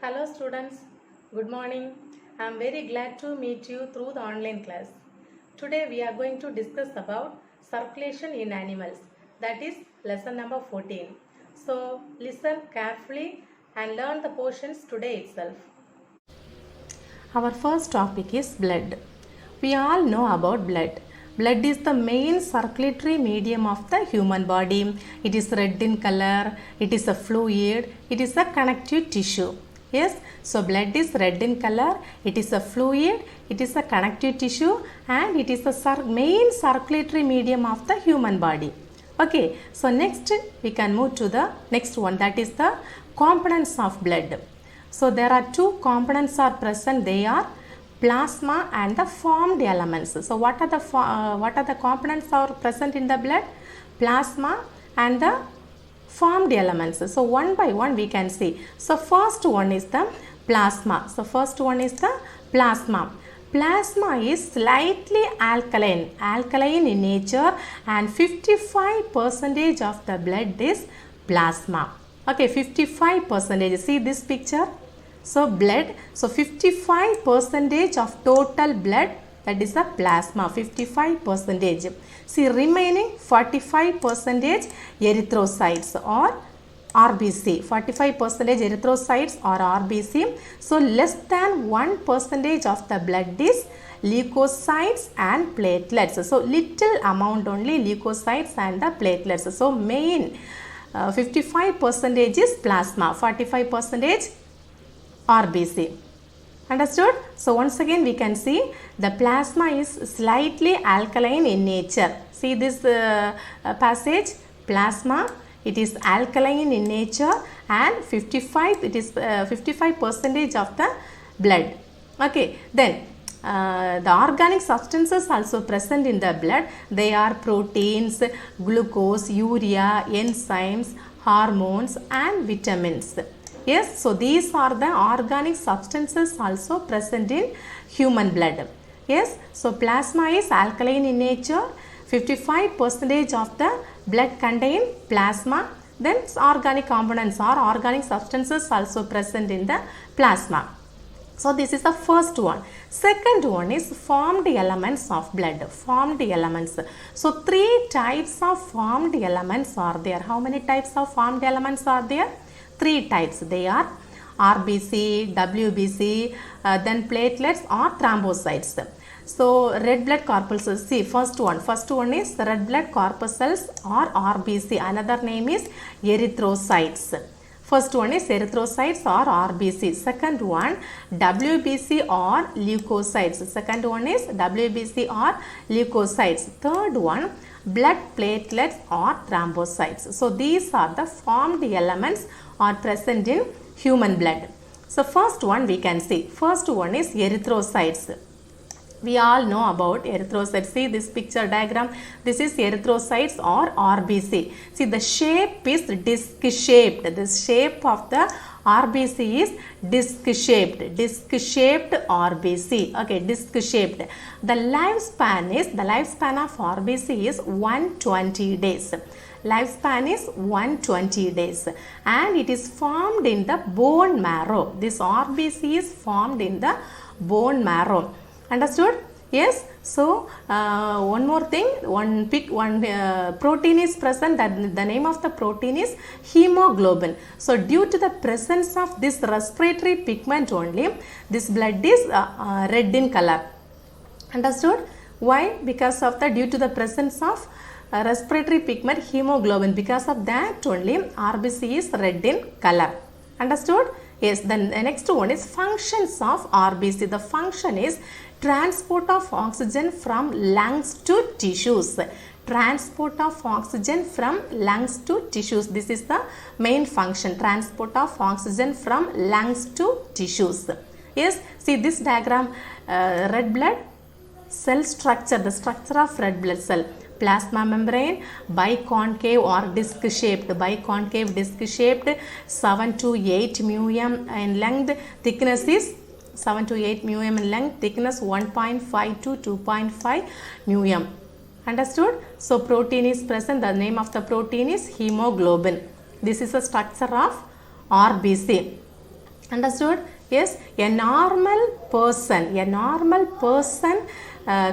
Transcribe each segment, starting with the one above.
Hello students, good morning. I am very glad to meet you through the online class. Today we are going to discuss about circulation in animals, that is lesson number 14. So listen carefully and learn the portions today itself. Our first topic is blood. We all know about blood. Blood is the main circulatory medium of the human body. It is red in color, it is a fluid, it is a connective tissue. Yes, so blood is red in color, it is a fluid, it is a connective tissue and it is the main circulatory medium of the human body. Okay, so next we can move to the next one, that is the components of blood. So there are two components are present. They are plasma and the formed elements. So what are the components are present in the blood? Plasma and the formed elements. So one by one we can see. So first one is the plasma. Plasma is slightly alkaline in nature, and 55% of the blood is plasma. Okay, 55%. See this picture. So blood, so 55% of total blood, that is a plasma, 55%. See remaining 45% erythrocytes or RBC, 45% erythrocytes or RBC. So less than 1% of the blood is leukocytes and platelets. So little amount only leukocytes and the platelets. So main 55% is plasma, 45% RBC. Understood? So once again we can see the plasma is slightly alkaline in nature. See this passage, plasma, it is alkaline in nature and 55% of the blood. Okay, then the organic substances also present in the blood. They are proteins, glucose, urea, enzymes, hormones and vitamins. Yes, so these are the organic substances also present in human blood. Yes, so plasma is alkaline in nature. 55% of the blood contain plasma. Then organic components or organic substances also present in the plasma. So this is the first one. Second one is formed elements of blood. Formed elements. So three types of formed elements are there. How many types of formed elements are there? Three types. They are RBC, WBC, then platelets or thrombocytes. So red blood corpuscles. See first one is red blood corpuscles or RBC. Another name is erythrocytes. First one is erythrocytes or RBC. Second one WBC or leukocytes. Second one is WBC or leukocytes. Third one blood platelets or thrombocytes. So these are the formed elements are present in human blood. So first one we can see. First one is erythrocytes. We all know about erythrocytes. See this picture diagram. This is erythrocytes or RBC. See the shape is disc shaped. The shape of the RBC is disc shaped. Disc shaped RBC. Okay, disc shaped. The lifespan of RBC is 120 days. Lifespan is 120 days and it is formed in the bone marrow. This RBC is formed in the bone marrow. Understood? Yes. So one more thing, one protein is present. That the name of the protein is hemoglobin. So due to the presence of this respiratory pigment only, this blood is red in color. Understood? Why? Because of the due to the presence of respiratory pigment hemoglobin. Because of that only RBC is red in color. Understood? Yes. Then the next one is functions of RBC. The function is transport of oxygen from lungs to tissues. Transport of oxygen from lungs to tissues. This is the main function. Transport of oxygen from lungs to tissues. Yes. See this diagram, red blood cell structure. The structure of red blood cell. Plasma membrane, biconcave or disc shaped. Biconcave disc shaped, 7 to 8 μm in length. Thickness is 7 to 8 μm in length. Thickness 1.5 to 2.5 μm. Understood? So protein is present. The name of the protein is hemoglobin. This is the structure of RBC. Understood? Yes, a normal person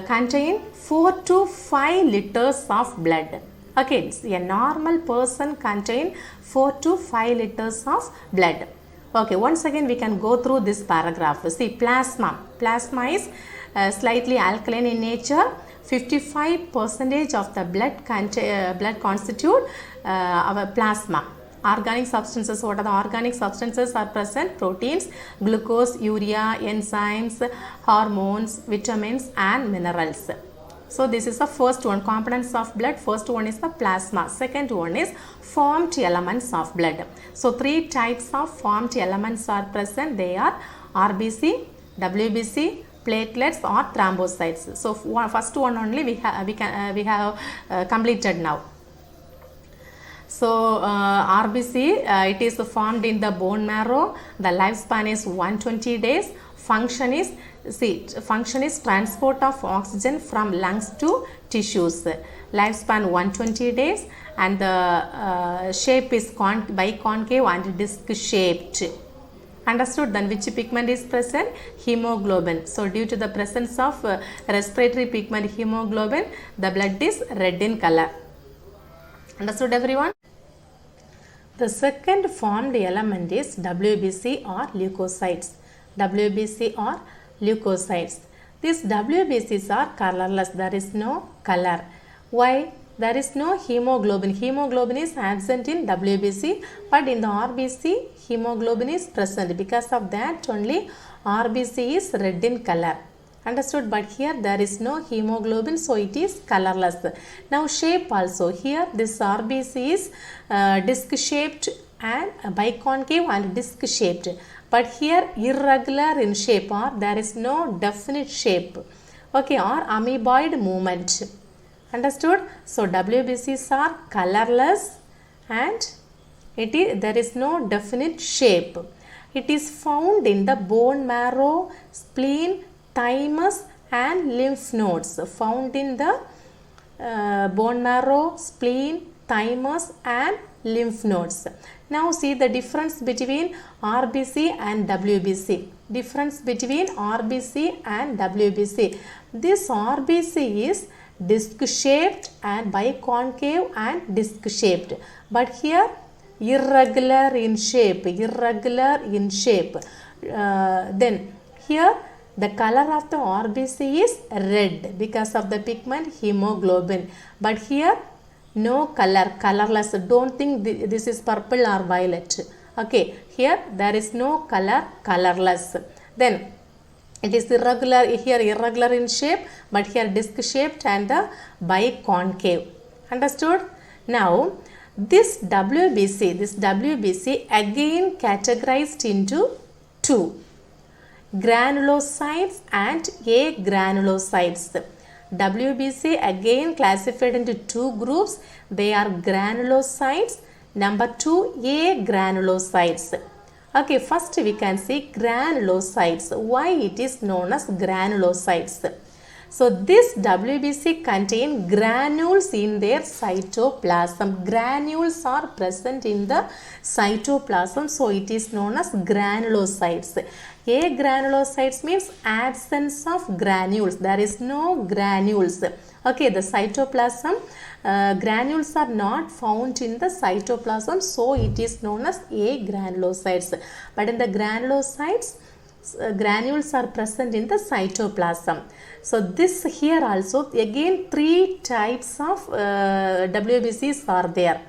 contain 4 to 5 liters of blood. Okay, a normal person contain 4 to 5 liters of blood. Okay, once again we can go through this paragraph. See, plasma is slightly alkaline in nature. 55% of the blood constitute our plasma. Organic substances, what are the organic substances are present? Proteins, glucose, urea, enzymes, hormones, vitamins and minerals. So this is the first one, components of blood. First one is the plasma. Second one is formed elements of blood. So 3 types of formed elements are present. They are RBC, WBC, platelets or thrombocytes. So first one only we have completed now. So RBC, it is formed in the bone marrow. The lifespan is 120 days. Function is transport of oxygen from lungs to tissues. Lifespan 120 days and the shape is biconcave and disc shaped. Understood? Then which pigment is present? Hemoglobin. So due to the presence of respiratory pigment hemoglobin, the blood is red in color. Understood everyone? The second formed element is WBC or leukocytes. WBC or leukocytes. These WBCs are colorless. There is no color. Why? There is no hemoglobin. Hemoglobin is absent in WBC, but in the RBC, hemoglobin is present. Because of that only RBC is red in color. Understood? But here there is no hemoglobin, so it is colorless. Now shape also. Here this RBC is disc shaped and biconcave and disc shaped. But here irregular in shape or there is no definite shape. Okay, or amoeboid movement. Understood? So WBCs are colorless and there is no definite shape. It is found in the bone marrow, spleen, thymus and lymph nodes. Found in the bone marrow, spleen, thymus and lymph nodes. Now see the difference between RBC and WBC. Difference between RBC and WBC. This RBC is disc shaped and biconcave and disc shaped. But here irregular in shape. Then here the color of the RBC is red because of the pigment hemoglobin. But here no color, colorless. Don't think this is purple or violet. Okay, here there is no color, colorless. Then it is irregular, here irregular in shape, but here disc shaped and the biconcave. Understood? Now this WBC again categorized into 2. Granulocytes and agranulocytes. WBC again classified into 2 groups. They are granulocytes. Number 2, agranulocytes. Okay, first we can see granulocytes. Why it is known as granulocytes? So this WBC contain granules in their cytoplasm. Granules are present in the cytoplasm, so it is known as granulocytes. Agranulocytes means absence of granules. There is no granules. Okay, the cytoplasm, granules are not found in the cytoplasm, so it is known as agranulocytes. But in the granulocytes, granules are present in the cytoplasm. So this here also again 3 types of WBCs are there.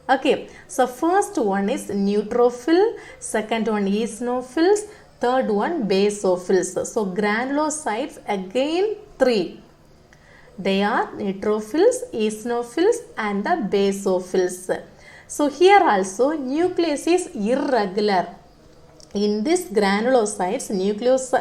Okay, so first one is neutrophil, second one eosinophils, third one basophils. So granulocytes again 3. They are neutrophils, eosinophils and the basophils. So here also nucleus is irregular. In this granulocytes, nucleus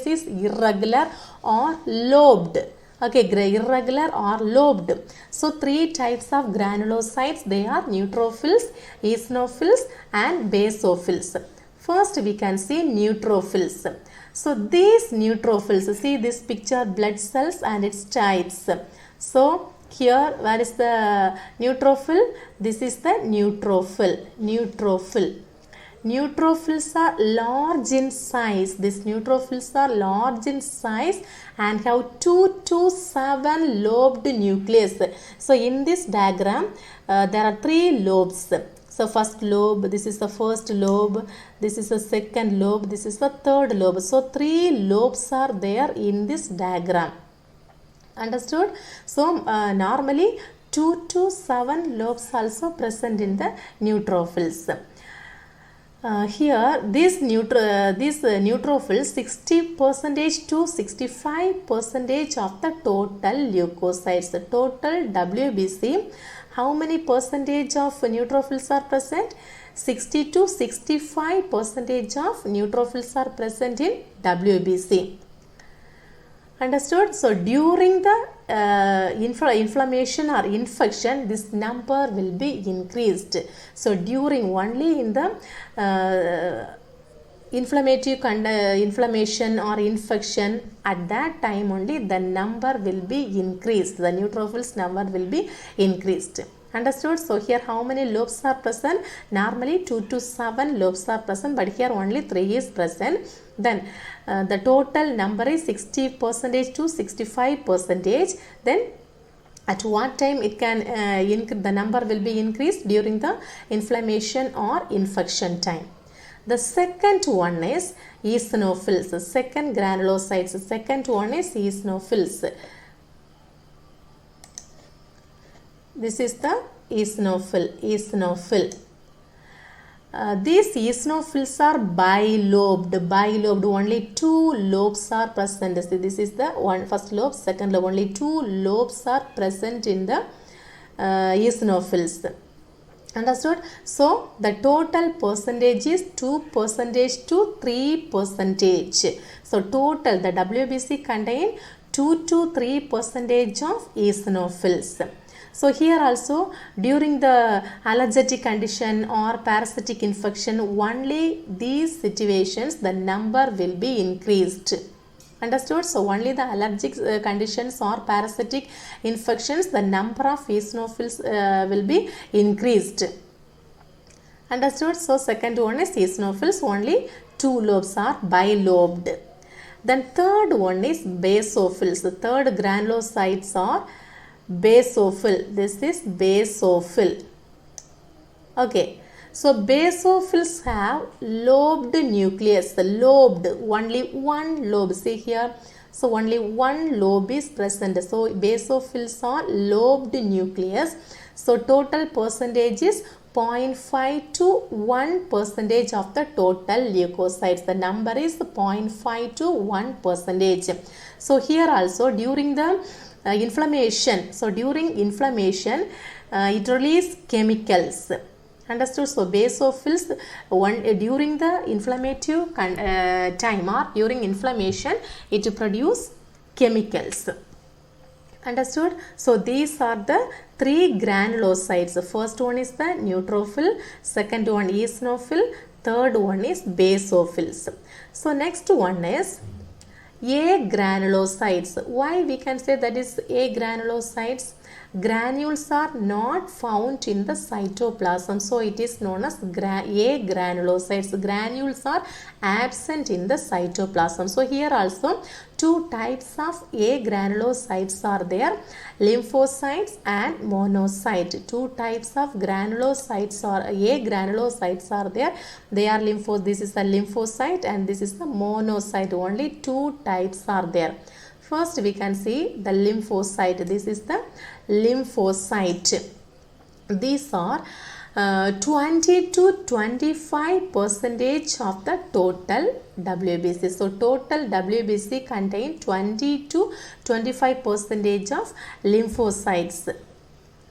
is irregular or lobed. Okay, irregular or lobed. So 3 types of granulocytes, they are neutrophils, eosinophils and basophils. First we can see neutrophils. So these neutrophils, see this picture, blood cells and its types. So here, where is the neutrophil? This is the neutrophil. neutrophils are large in size. These neutrophils are large in size and have 2 to 7 lobed nucleus. So in this diagram there are 3 lobes. So first lobe, this is the first lobe, this is the second lobe, this is the third lobe. So 3 lobes are there in this diagram. Understood? So normally 2 to 7 lobes also present in the neutrophils. Here these neutrophils 60% to 65% of the total leukocytes. The total WBC, how many percentage of neutrophils are present? 60 to 65% of neutrophils are present in WBC. Understood? So during the inflammation or infection, this number will be increased. So during only in the inflammation or infection, at that time only the number will be increased. The neutrophils number will be increased. Understood? So here how many lobes are present? Normally 2 to 7 lobes are present, but here only 3 is present. Then the total number is 60% to 65%. Then at what time it can the number will be increased? During the inflammation or infection time. The second one is eosinophils. The second granulocytes. The second one is eosinophils. This is the eosinophil. These eosinophils are bilobed. Only 2 lobes are present. So this is the first lobe, second lobe. Only 2 lobes are present in the eosinophils. Understood? So the total percentage is 2% to 3%. So total the WBC contain 2 to 3% of eosinophils. So here also during the allergic condition or parasitic infection, only these situations the number will be increased. Understood? So only the allergic conditions or parasitic infections, the number of eosinophils will be increased. Understood? So second one is eosinophils, only 2 lobes are bilobed. Then third one is basophils. The third granulocytes are basophil. This is basophil. Okay. So basophils have lobed nucleus. Lobed, only 1 lobe. See here. So only 1 lobe is present. So basophils are lobed nucleus. So total percentage is 0.5 to 1% of the total leukocytes. The number is 0.5 to 1%. So here also during the inflammation. So during inflammation, it releases chemicals. Understood? So basophils during the inflammative time or during inflammation, it produce chemicals. Understood? So these are the 3 granulocytes. The first one is the neutrophil, second one eosinophil, third one is basophils. So next one is agranulocytes. Why we can say that is agranulocytes? Granules are not found in the cytoplasm, so it is known as agranulocytes. Granules are absent in the cytoplasm. So here also 2 types of agranulocytes are there, lymphocytes and monocyte. 2 types of granulocytes or agranulocytes are there. They are this is the lymphocyte and this is the monocyte. Only 2 types are there. First we can see the lymphocyte. This is the lymphocyte. These are 20 to 25% of the total WBC. So total WBC contain 20 to 25% of lymphocytes.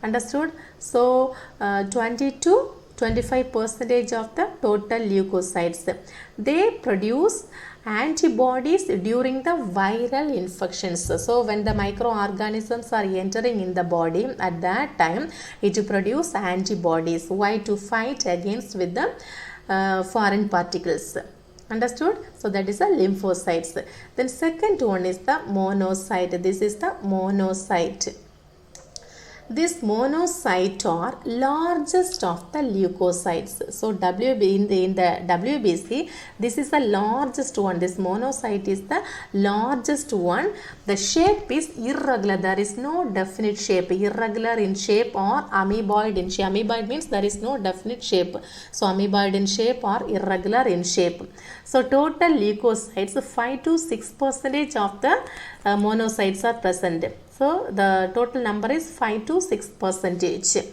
Understood? So 20 to 25% of the total leukocytes. They produce antibodies during the viral infections. So when the microorganisms are entering in the body, at that time it produce antibodies. Why? To fight against with the foreign particles. Understood? So that is the lymphocytes. Then second one is the monocyte. This is the monocyte. This monocyte are largest of the leukocytes. So in the WBC, this is the largest one. This monocyte is the largest one. The shape is irregular. There is no definite shape. Irregular in shape or amoeboid in shape. Amoeboid means there is no definite shape. So amoeboid in shape or irregular in shape. So total leukocytes, 5 to 6% of the monocytes are present. So the total number is 5 to 6%.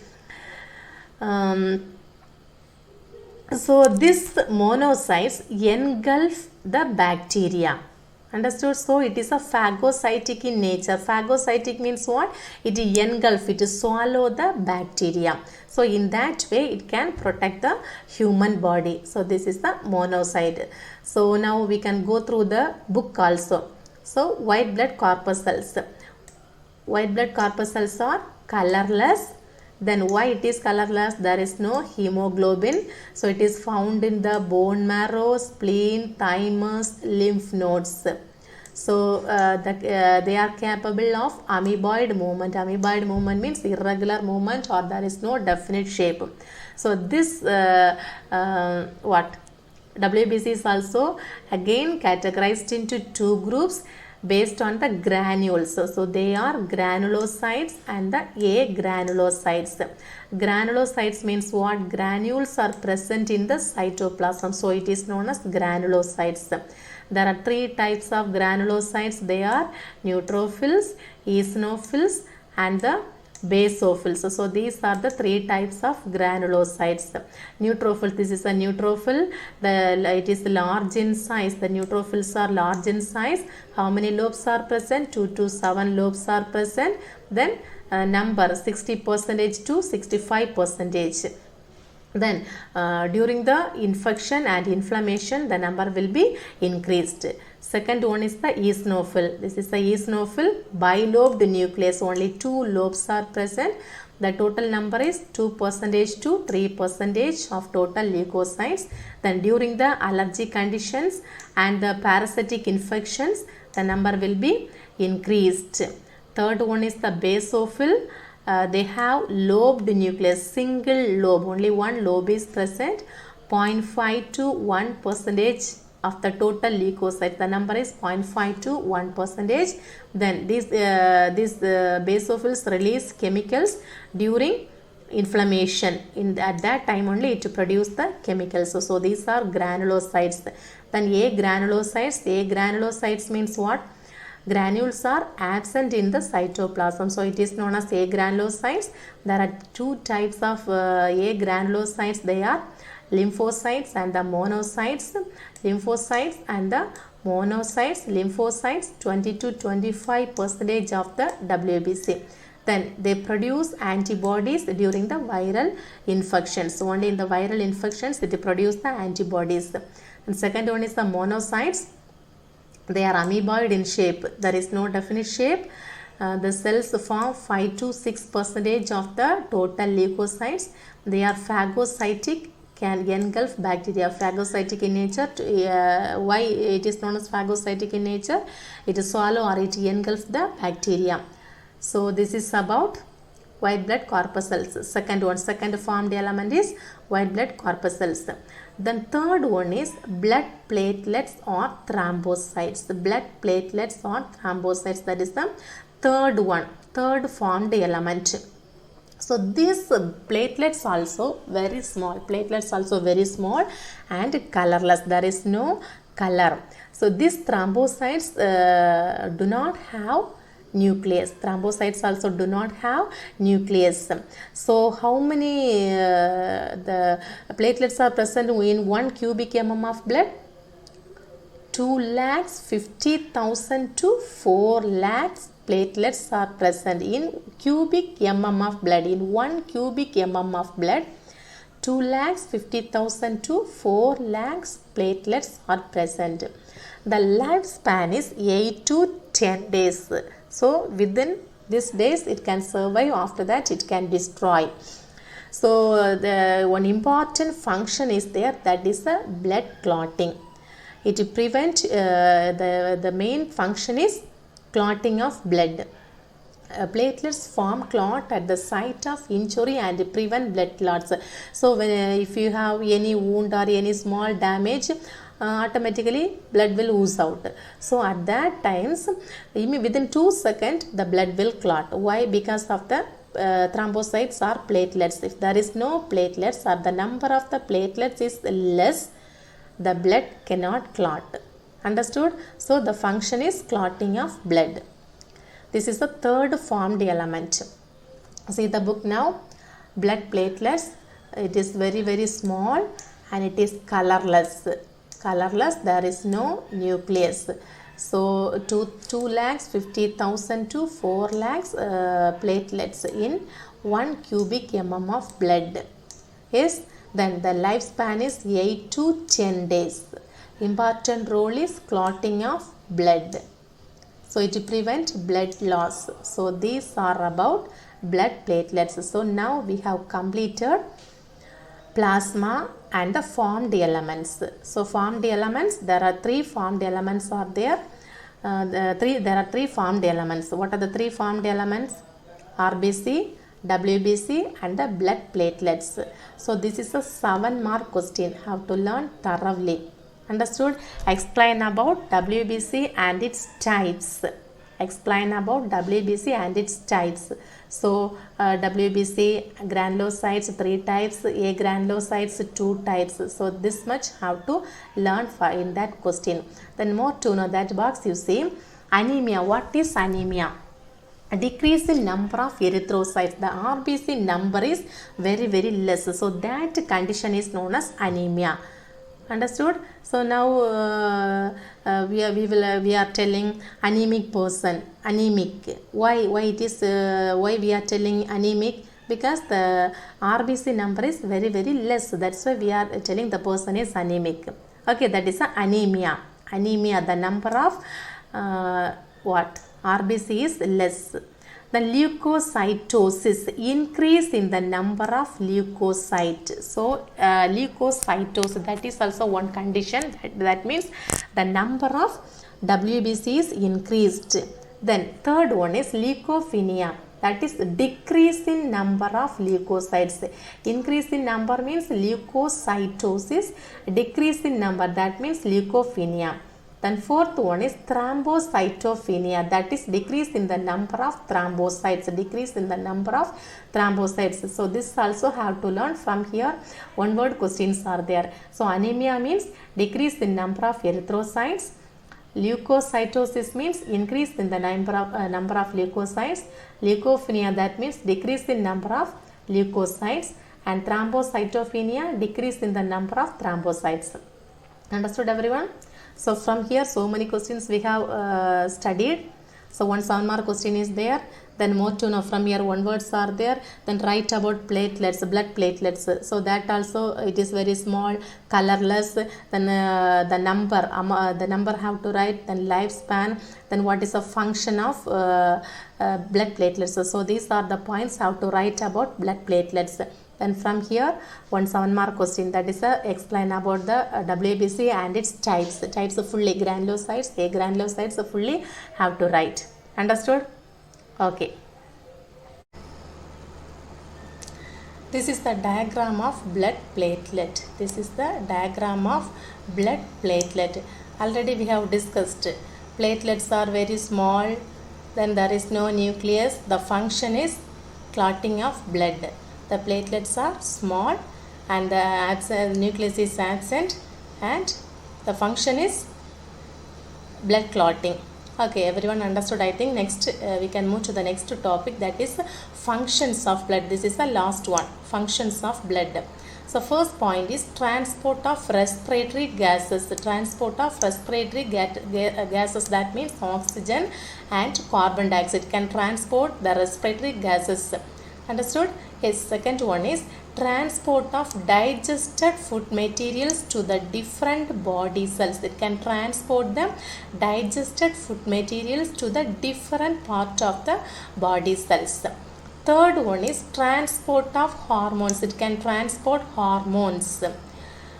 So this monocytes engulf the bacteria. Understood? So it is a phagocytic in nature. Phagocytic means what? It engulf, it swallow the bacteria. So in that way it can protect the human body. So this is the monocyte. So now we can go through the book also. So white blood corpuscles. White blood corpuscles are colorless. Then why it is colorless? There is no hemoglobin. So it is found in the bone marrow, spleen, thymus, lymph nodes. So they are capable of amoeboid movement. Amoeboid movement means irregular movement or there is no definite shape. So this WBC is also again categorized into two groups based on the granules. So they are granulocytes and the agranulocytes. Granulocytes means what? Granules are present in the cytoplasm. So it is known as granulocytes. There are three types of granulocytes. They are neutrophils, eosinophils and the basophils. So these are the three types of granulocytes. Neutrophil, this is a neutrophil. It is large in size. The neutrophils are large in size. How many lobes are present? 2 to 7 lobes are present. Then number 60% to 65%. Then during the infection and inflammation, the number will be increased. Second one is the eosinophil. This is the eosinophil, bilobed nucleus. Only 2 lobes are present. The total number is 2% to 3% of total leukocytes. Then during the allergy conditions and the parasitic infections, the number will be increased. Third one is the basophil. They have lobed nucleus, single lobe, only one lobe is present, 0.5 to 1% of the total leukocytes. The number is 0.5 to 1%. Then these basophils release chemicals during inflammation. At that time only it produce the chemicals. So these are granulocytes. Then agranulocytes means what? Granules are absent in the cytoplasm. So it is known as agranulocytes. There are two types of agranulocytes. They are lymphocytes and the monocytes. Lymphocytes and the monocytes. Lymphocytes 20 to 25% of the WBC. Then they produce antibodies during the viral infections. So only in the viral infections it produce the antibodies. And second one is the monocytes. They are amoeboid in shape. There is no definite shape. The cells form 5 to 6% of the total leukocytes. They are phagocytic, can engulf bacteria. Phagocytic in nature. Why it is known as phagocytic in nature? It is swallow or it engulf the bacteria. So this is about white blood corpuscles. Second formed element is white blood corpuscles. Then third one is blood platelets or thrombocytes. The blood platelets or thrombocytes, that is the third one, third formed element. So these platelets also very small. Platelets also very small and colorless. There is no color. So these thrombocytes do not have nucleus. Thrombocytes also do not have nucleus. So how many the platelets are present in 1 cubic mm of blood? 250,000 to 4 lakhs platelets are present in cubic mm of blood. In 1 cubic mm of blood, 250,000 to 4 lakhs platelets are present. The lifespan is 8 to 10 days. So within these days it can survive, after that it can destroy. So the one important function is there, that is the blood clotting. It prevent the main function is clotting of blood. platelets form clot at the site of injury and prevent blood clots. So when, if you have any wound or any small damage, automatically blood will ooze out. So at that times, within 2 seconds the blood will clot. Why? Because of the thrombocytes or platelets. If there is no platelets or the number of the platelets is less, the blood cannot clot. Understood? So the function is clotting of blood. This is the third formed element. See the book now. Blood platelets, it is very very small and it is colorless. Colorless, there is no nucleus. So 2,50,000 to 4 lakhs platelets in 1 cubic mm of blood. Yes, then the lifespan is 8 to 10 days. Important role is clotting of blood. So it prevents blood loss. So these are about blood platelets. So now we have completed plasma and the formed elements. So formed elements, there are 3 formed elements are there. There are 3 formed elements. What are the 3 formed elements? RBC, WBC and the blood platelets. So this is a 7-mark question. Have to learn thoroughly. Understood? Explain about WBC and its types. Explain about WBC and its types. So WBC granulocytes 3 types, A granulocytes 2 types. So this much have to learn for in that question. Then more to know that box you see anemia. What is anemia? A decrease in number of erythrocytes. The RBC number is very very less. So that condition is known as anemia. Understood? So now we are telling anemic person, anemic. Why it is why we are telling anemic? Because the RBC number is very very less. That's why we are telling the person is anemic. Okay, that is anemia. Anemia, the number of what? RBC is less. The leukocytosis, increase in the number of leukocyte. So leukocytosis, that is also one condition. That means the number of WBC is increased. Then third one is leukopenia. That is decrease in number of leukocytes. Increase in number means leukocytosis. Decrease in number, that means leukopenia. Then fourth one is thrombocytopenia. That is decrease in the number of thrombocytes. Decrease in the number of thrombocytes. So this also have to learn from here. One word questions are there. So anemia means decrease in number of erythrocytes. Leukocytosis means increase in the number of leukocytes. Leukopenia, that means decrease in number of leukocytes. And thrombocytopenia, decrease in the number of thrombocytes. Understood everyone? So from here so many questions we have studied. So one 7-mark question is there. Then more to know from here, one words are there. Then write about platelets, blood platelets. So that also it is very small, colorless. Then the number have to write. Then lifespan. Then what is the function of blood platelets. So these are the points how to write about blood platelets. Then from here one 7-mark question, that is explain about the WBC and its types. Types of fully granulocytes, A granulocytes fully have to write. Understood? Okay. This is the diagram of blood platelet. This is the diagram of blood platelet. Already we have discussed. Platelets are very small. Then there is no nucleus. The function is clotting of blood. The platelets are small and the nucleus is absent and the function is blood clotting. Okay, everyone understood. I think next we can move to the next topic, that is functions of blood. This is the last one, functions of blood. So first point is transport of respiratory gases. Transport of respiratory gases, that means oxygen and carbon dioxide can transport the respiratory gases. Understood? Yes, second one is transport of digested food materials to the different body cells. It can transport them digested food materials to the different part of the body cells. Third one is transport of hormones. It can transport hormones.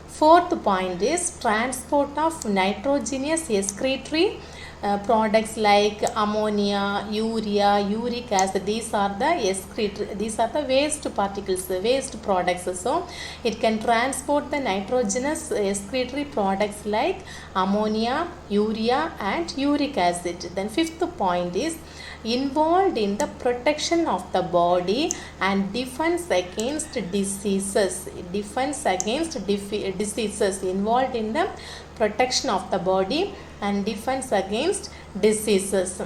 Fourth point is transport of nitrogenous excretory products like ammonia, urea, uric acid. These are the excretory, these are the waste particles, waste products. So it can transport the nitrogenous excretory products like ammonia, urea and uric acid. Then fifth point is involved in the protection of the body and defense against diseases. Defense against diseases, involved in the protection of the body and defense against diseases.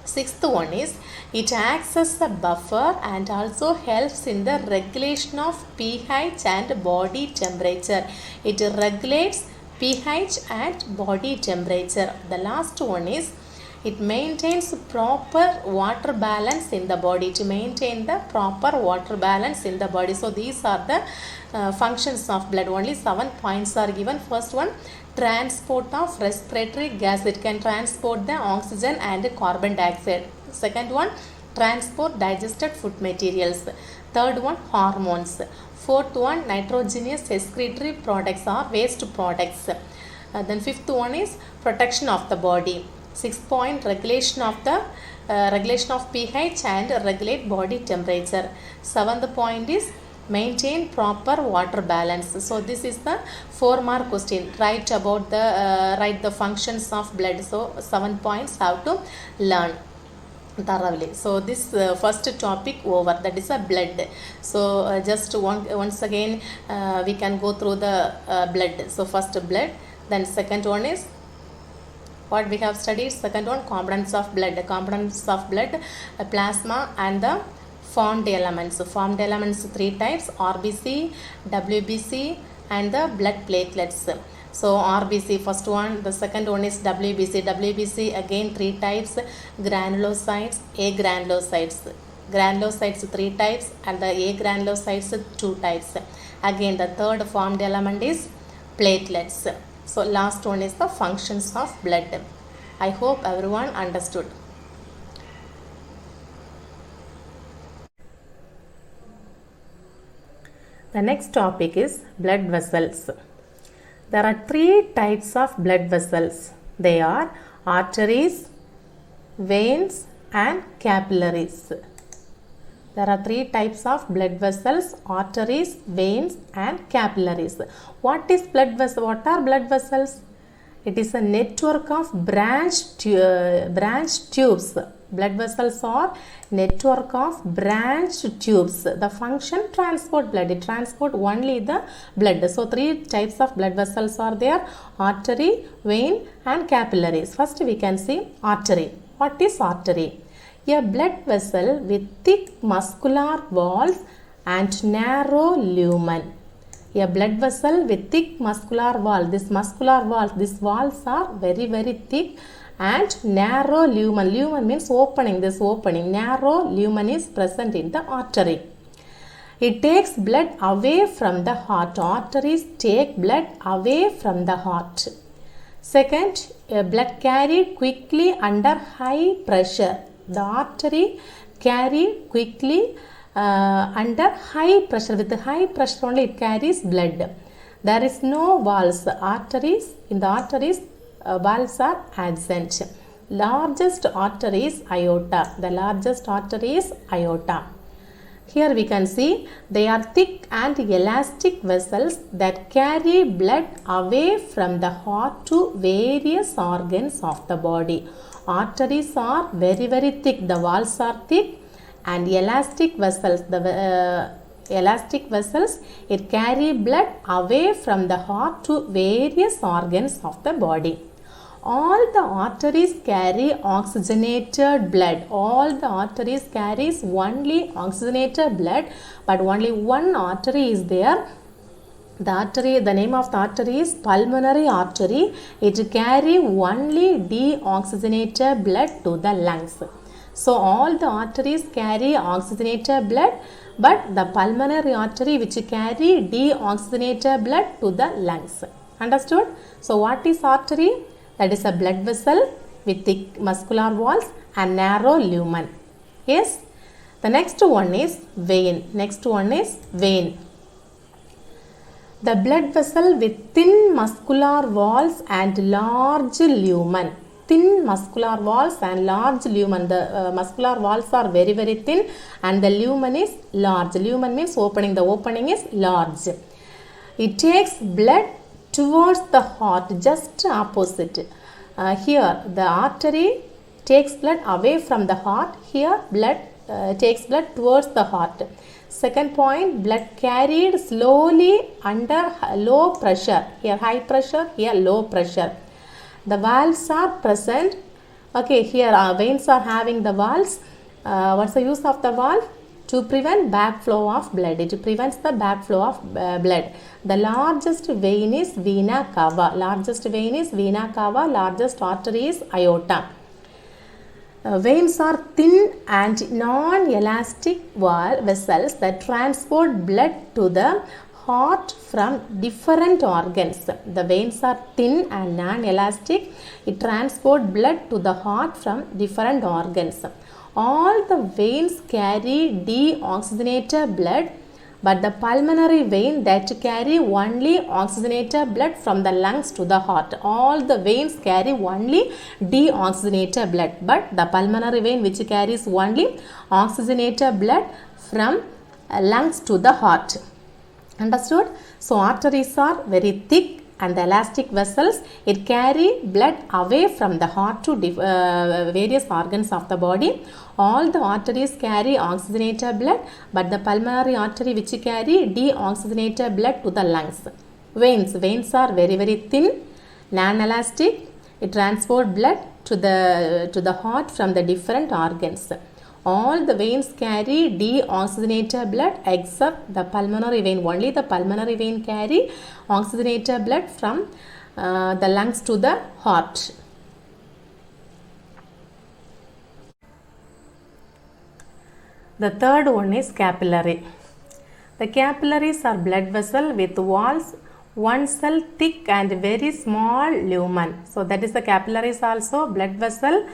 Sixth one is it acts as a buffer and also helps in the regulation of pH and body temperature. It regulates pH and body temperature. The last one is it maintains proper water balance in the body, to maintain the proper water balance in the body. So these are the functions of blood. Only 7 points are given. First one, transport of respiratory gas. It can transport the oxygen and carbon dioxide. Second one, transport digested food materials. Third one, hormones. Fourth one, nitrogenous excretory products or waste products. Then fifth one is protection of the body. Sixth point, regulation of pH and regulate body temperature. Seventh point is maintain proper water balance. So this is the 4-mark question. Write about the write the functions of blood. So 7 points have to learn thoroughly. So this first topic over, that is a blood. So just once again we can go through the blood. So first blood, then second one is what we have studied. Second one, components of blood. Components of blood, plasma and the formed elements. Formed elements 3 types: RBC, WBC and the blood platelets. So RBC first one, the second one is WBC. WBC again 3 types: granulocytes, agranulocytes. Granulocytes 3 types and the agranulocytes 2 types. Again the third formed element is platelets. So last one is the functions of blood. I hope everyone understood. The next topic is blood vessels. There are 3 types of blood vessels. They are arteries, veins and capillaries. There are 3 types of blood vessels: arteries, veins and capillaries. What is blood vessel? What are blood vessels? It is a network of branch tubes. Blood vessels are network of branch tubes. The function, transport blood. It transport only the blood. So 3 types of blood vessels are there: artery, vein and capillaries. First we can see artery. What is artery? A blood vessel with thick muscular walls and narrow lumen. A blood vessel with thick muscular wall. These walls are very thick and narrow lumen. Lumen means opening. This opening, narrow lumen, is present in the artery. It takes blood away from the heart. Arteries take blood away from the heart. Second, blood carried quickly under high pressure. The artery carry quickly under high pressure. With high pressure only it carries blood. There is no valves. Arteries, in the arteries valves are absent. Largest artery is aorta. The largest artery is aorta. Here we can see they are thick and elastic vessels that carry blood away from the heart to various organs of the body. Arteries are very thick. The walls are thick and elastic vessels. The elastic vessels, it carry blood away from the heart to various organs of the body. All the arteries carry oxygenated blood. All the arteries carries only oxygenated blood, but only one artery is there. The artery, the name of the artery is pulmonary artery. It carry only deoxygenated blood to the lungs. So all the arteries carry oxygenated blood, but the pulmonary artery which carry deoxygenated blood to the lungs. Understood? So what is artery? That is a blood vessel with thick muscular walls and narrow lumen. Yes. The next one is vein. The blood vessel with thin muscular walls and large lumen. thin muscular walls and large lumen. The muscular walls are very very thin and the lumen is large. Lumen means opening. The opening is large. It takes blood towards the heart, just opposite. Here the artery takes blood away from the heart. Here blood takes blood towards the heart. Second point, blood carried slowly under low pressure. Here high pressure, here low pressure. The valves are present. Okay, here veins are having the valves. What's the use of the valve? To prevent backflow of blood. It prevents the backflow of blood. The largest vein is vena cava. Largest vein is vena cava. Largest artery is aorta. Veins are thin and non-elastic vessels that transport blood to the heart from different organs. The veins are thin and non-elastic. It transports blood to the heart from different organs. All the veins carry deoxygenated blood, but the pulmonary vein that carry only oxygenated blood from the lungs to the heart. All the veins carry only deoxygenated blood, but the pulmonary vein which carries only oxygenated blood from lungs to the heart. Understood? So arteries are very thick and the elastic vessels. It carry blood away from the heart to various organs of the body. All the arteries carry oxygenated blood, but the pulmonary artery which carry deoxygenated blood to the lungs. Veins are very very thin, non-elastic. It transport blood to the heart from the different organs. All the veins carry deoxygenated blood except the pulmonary vein. Only the pulmonary vein carry oxygenated blood from the lungs to the heart. The third one is capillary. The capillaries are blood vessel with walls, one cell thick and very small lumen. So that is the capillaries also, blood vessel,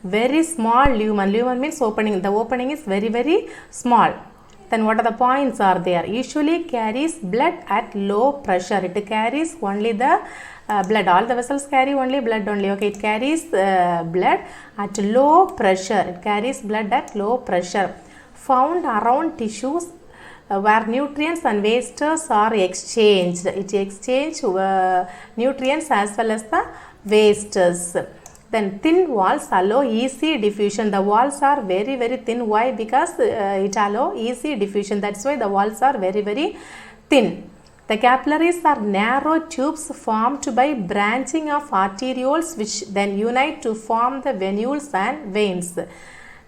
very small lumen. Lumen means opening. The opening is very very small. Then what are the points are there? Usually carries blood at low pressure. It carries only the blood. All the vessels carry only blood only. Okay, it carries blood at low pressure. It carries blood at low pressure. Found around tissues where nutrients and wastes are exchanged. It exchanges nutrients as well as the wastes. Then thin walls allow easy diffusion. The walls are very very thin. Why? Because it allow easy diffusion. That's why the walls are very very thin. The capillaries are narrow tubes formed by branching of arterioles which then unite to form the venules and veins.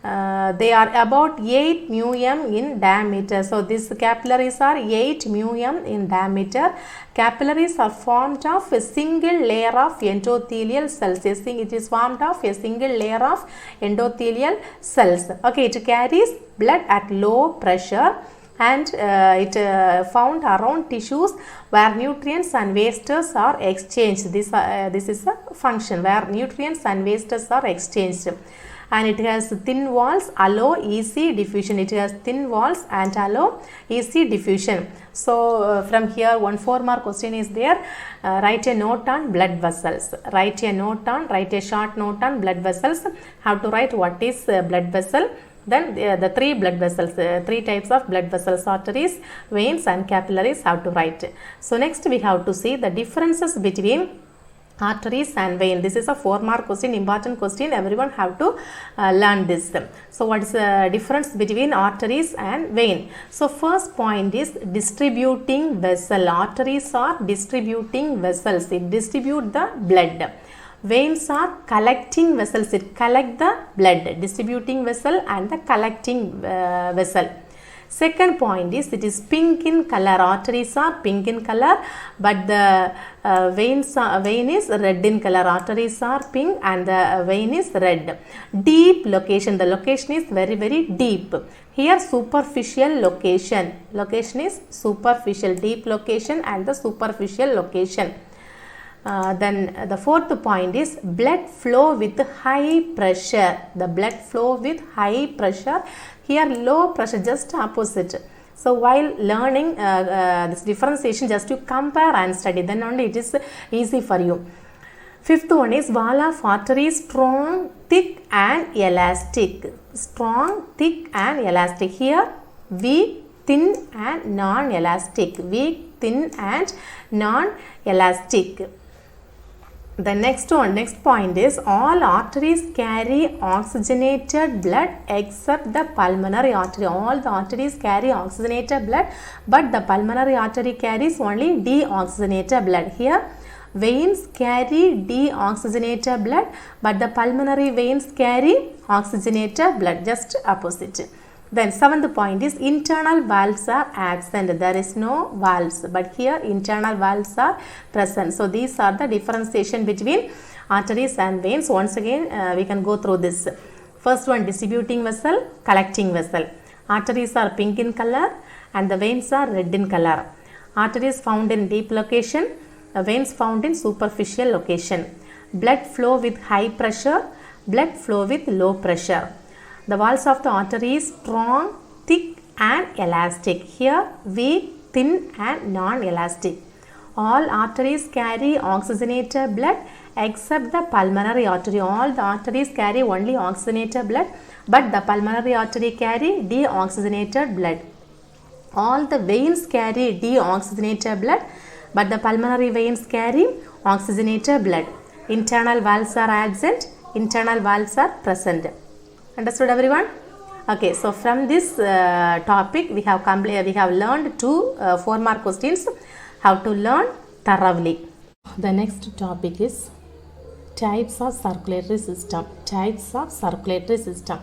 They are about 8 μm in diameter. So these capillaries are 8 μm in diameter. Capillaries are formed of a single layer of endothelial cells. It is formed of a single layer of endothelial cells. Okay, it carries blood at low pressure and it found around tissues where nutrients and wastes are exchanged. This is a function where nutrients and wastes are exchanged. And it has thin walls, allow easy diffusion. It has thin walls and allow easy diffusion. So from here 1 4-mark question is there. Write a note on blood vessels. Write a short note on blood vessels. How to write what is blood vessel. Then the 3 blood vessels, 3 types of blood vessels, arteries, veins and capillaries, how to write. So next we have to see the differences between arteries and vein. This is a 4-mark question, important question. Everyone have to learn this. So what is the difference between arteries and vein? So first point is distributing vessel. Arteries are distributing vessels. It distribute the blood. Veins are collecting vessels. It collect the blood. Distributing vessel and the collecting vessel. Second point is it is pink in color. Arteries are pink in color, but the vein is red in color. Arteries are pink and the vein is red. Deep location. The location is very very deep. Here superficial location. Location is superficial. Deep location and the superficial location. Then the fourth point is blood flow with high pressure. The blood flow with high pressure. Here low pressure, just opposite. So while learning this differentiation, just to compare and study, then only it is easy for you. Fifth one is wall of artery strong, thick and elastic. Strong, thick and elastic. Here weak, thin and non-elastic. Weak, thin and non-elastic. The next point is all arteries carry oxygenated blood except the pulmonary artery. All the arteries carry oxygenated blood, but the pulmonary artery carries only deoxygenated blood. Here veins carry deoxygenated blood, but the pulmonary veins carry oxygenated blood, just opposite. Then seventh point is internal valves are absent. There is no valves, but here internal valves are present. So these are the differentiation between arteries and veins. Once again, we can go through this. First one, distributing vessel, collecting vessel. Arteries are pink in color and the veins are red in color. Arteries found in deep location, veins found in superficial location. Blood flow with high pressure, blood flow with low pressure. The walls of the artery is strong, thick and elastic. Here weak, thin and non-elastic. All arteries carry oxygenated blood except the pulmonary artery. All the arteries carry only oxygenated blood, but the pulmonary artery carry deoxygenated blood. All the veins carry deoxygenated blood, but the pulmonary veins carry oxygenated blood. Internal valves are absent, internal valves are present. Understood everyone? Okay, so from this topic we have learned 4 mark questions how to learn thoroughly. The next topic is types of circulatory system. Types of circulatory system.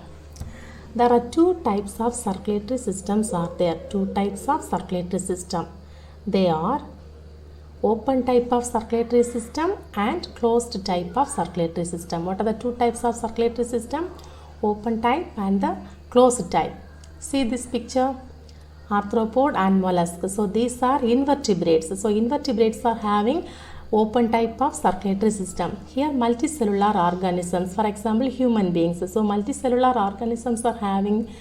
There are 2 types of circulatory systems are there. 2 types of circulatory system. They are open type of circulatory system and closed type of circulatory system. What are the 2 types of circulatory system? Open type and the closed type. See this picture, arthropod and mollusk. So these are invertebrates. So invertebrates are having open type of circulatory system. Here multicellular organisms, for example human beings. So multicellular organisms are having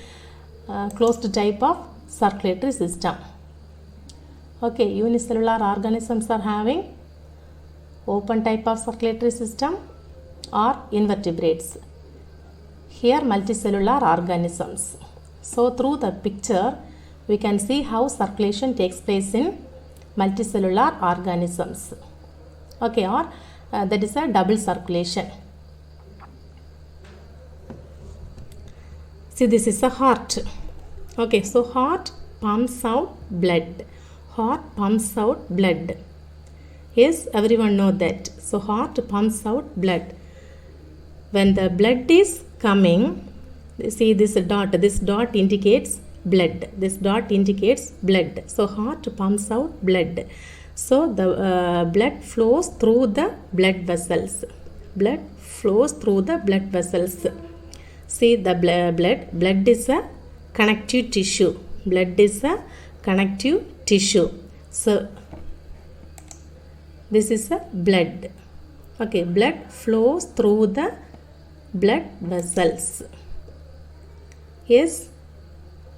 closed type of circulatory system. Okay, unicellular organisms are having open type of circulatory system or invertebrates. Here multicellular organisms. So through the picture we can see how circulation takes place in multicellular organisms. Okay, or that is a double circulation. See, this is a heart. Okay, so heart pumps out blood. Heart pumps out blood. Yes, everyone know that. So heart pumps out blood. When the blood is coming, see this dot indicates blood. This dot indicates blood. So heart pumps out blood. So the blood flows through the blood vessels. Blood flows through the blood vessels. See the blood is a connective tissue. Blood is a connective tissue. So this is a blood. Okay, blood flows through the blood vessels. Yes.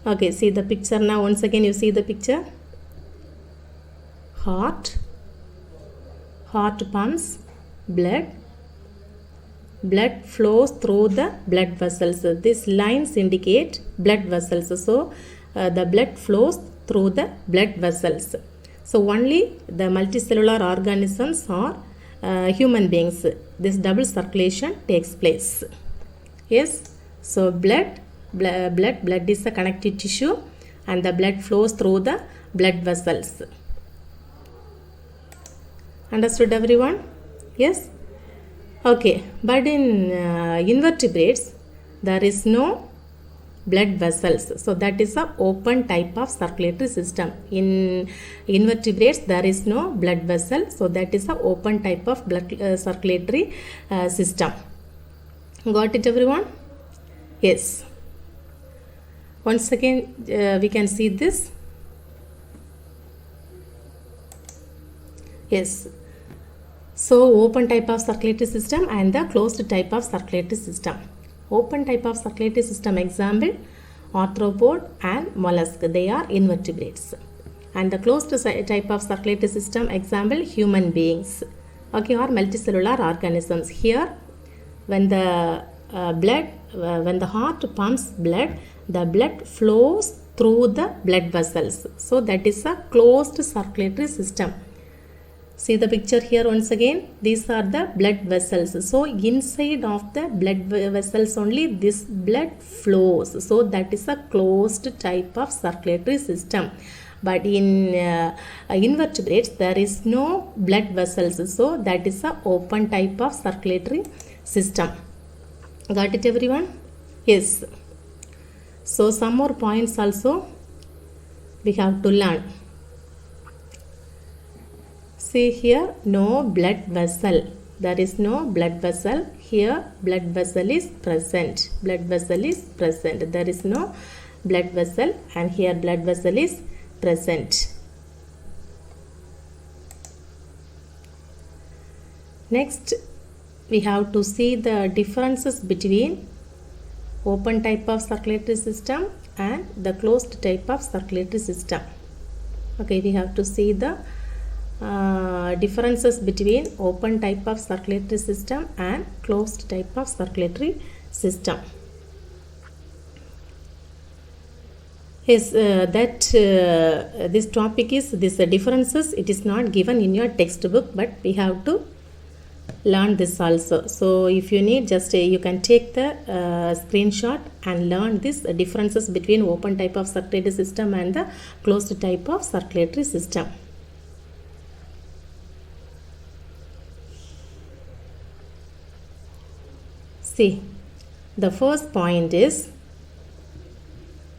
Okay, see the picture now. Once again you see the picture. Heart pumps blood. Blood flows through the blood vessels. These lines indicate blood vessels. So the blood flows through the blood vessels. So only the multicellular organisms or human beings, this double circulation takes place. Yes. So blood is a connective tissue and the blood flows through the blood vessels. Understood everyone? Yes. Okay, but in invertebrates there is no blood vessels. So that is a open type of circulatory system. In invertebrates there is no blood vessel. So that is a open type of blood circulatory system. Got it everyone? Yes. Once again we can see this. Yes. So open type of circulatory system and the closed type of circulatory system. Open type of circulatory system example arthropod and mollusk, they are invertebrates. And the closed type of circulatory system example human beings. okay, or multicellular organisms. Here, when the when the heart pumps blood, the blood flows through the blood vessels. So that is a closed circulatory system. See the picture here once again. These are the blood vessels. So inside of the blood vessels only this blood flows. So that is a closed type of circulatory system. But in invertebrates there is no blood vessels. So that is a open type of circulatory system. Got it everyone? Yes. So some more points also we have to learn. See here, no blood vessel. There is no blood vessel. Here blood vessel is present. Blood vessel is present. There is no blood vessel, and here blood vessel is present. Next, we have to see the differences between open type of circulatory system and the closed type of circulatory system. Okay, we have to see the differences between open type of circulatory system and closed type of circulatory system. Yes, this topic is this differences. It is not given in your textbook, but we have to learn this also. So if you need, just you can take the screenshot and learn this differences between open type of circulatory system and the closed type of circulatory system. See, the first point is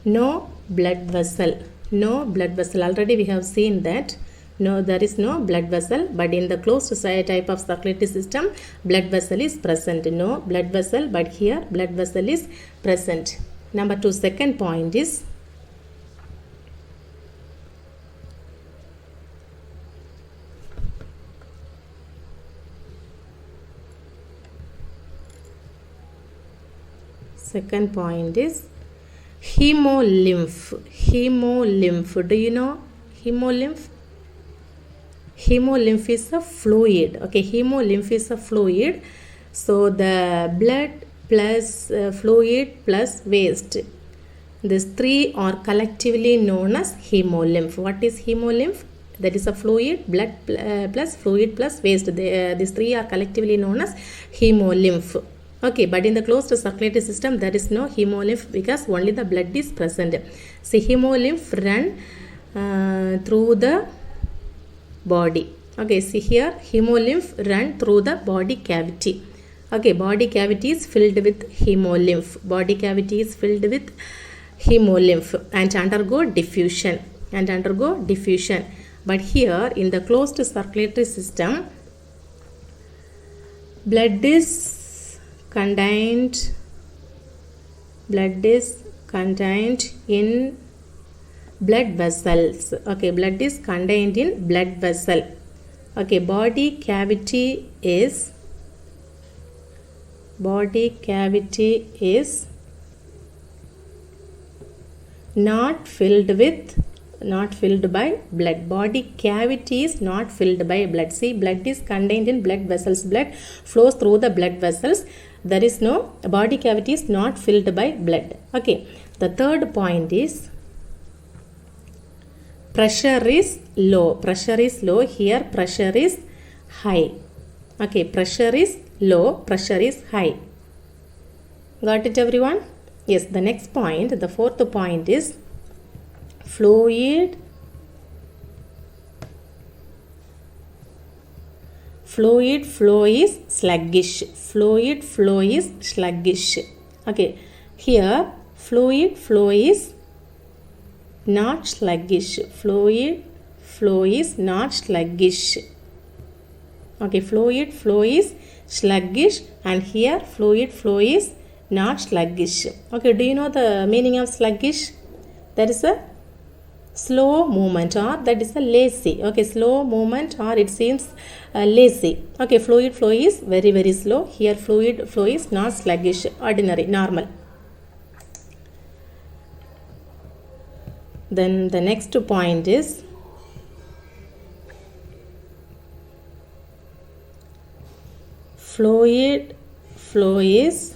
no blood vessel. No blood vessel. Already we have seen that no, there is no blood vessel, but in the closed type of circulatory system, blood vessel is present. No blood vessel, but here blood vessel is present. Number 2, second point is hemolymph. Hemolymph. Do you know hemolymph? Hemolymph is a fluid. Okay, hemolymph is a fluid. So the blood plus fluid plus waste, these three are collectively known as hemolymph. What is hemolymph? That is a fluid, blood plus fluid plus waste. These three are collectively known as hemolymph. Okay, but in the closed circulatory system there is no hemolymph because only the blood is present. See, hemolymph run through the body. Okay, see here, hemolymph run through the body cavity. Okay, body cavity is filled with hemolymph. Body cavity is filled with hemolymph and undergo diffusion. But here in the closed circulatory system, blood is contained in blood vessels. Okay, blood is contained in blood vessel. Okay, body cavity is not filled by blood. Body cavity is not filled by blood. See, blood is contained in blood vessels. Blood flows through the blood vessels. There is no body cavity is not filled by blood. Okay, the third point is pressure is low. Here pressure is high. Okay, pressure is low, pressure is high. Got it everyone? Yes, the next point, the fourth point is fluid flow is sluggish. Okay, here fluid flow is not sluggish. Okay, fluid flow is sluggish and here fluid flow is not sluggish. Okay, do you know the meaning of sluggish? That is a slow movement or that is a lazy. Okay, slow movement or it seems lazy. Okay, fluid flow is very, very slow. Here fluid flow is not sluggish, ordinary, normal. Then the next point is fluid flow is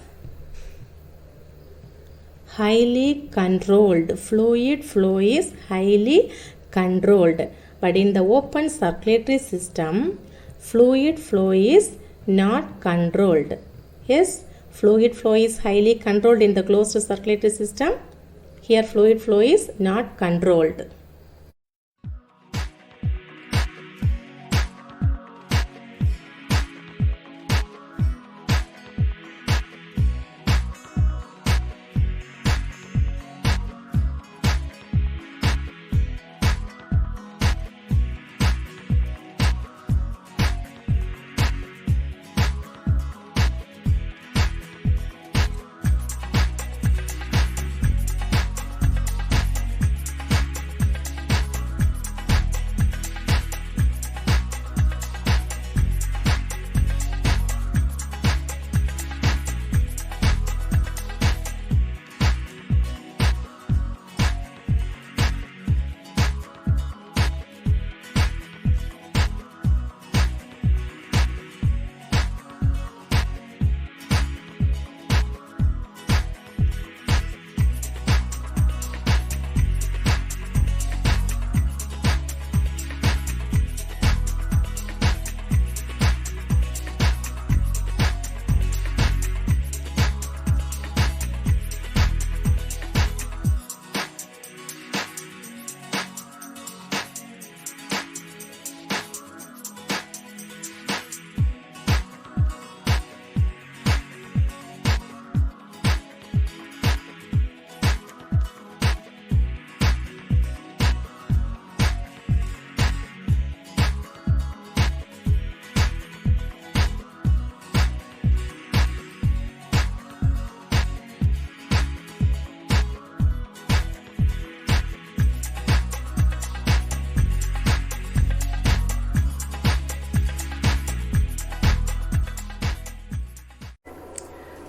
highly controlled. Fluid flow is highly controlled. But in the open circulatory system, fluid flow is not controlled. Yes, fluid flow is highly controlled in the closed circulatory system. Here fluid flow is not controlled.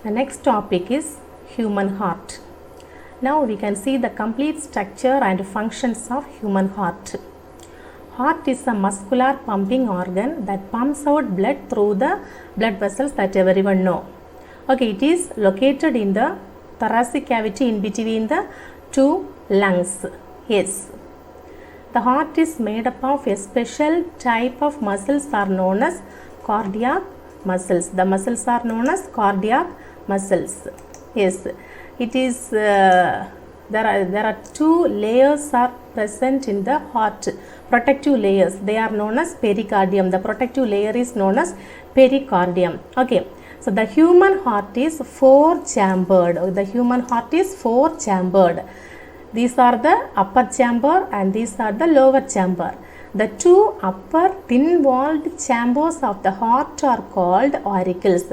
The next topic is human heart. Now we can see the complete structure and functions of human heart. Heart is a muscular pumping organ that pumps out blood through the blood vessels that everyone know. Okay, it is located in the thoracic cavity in between the two lungs. Yes. The heart is made up of a special type of muscles are known as cardiac muscles. The muscles are known as cardiac muscles. Yes, it is there are two layers are present in the heart, protective layers. They are known as pericardium. The protective layer is known as pericardium. Okay, so the human heart is four chambered. The human heart is four chambered. These are the upper chamber and these are the lower chamber. The two upper thin-walled chambers of the heart are called auricles.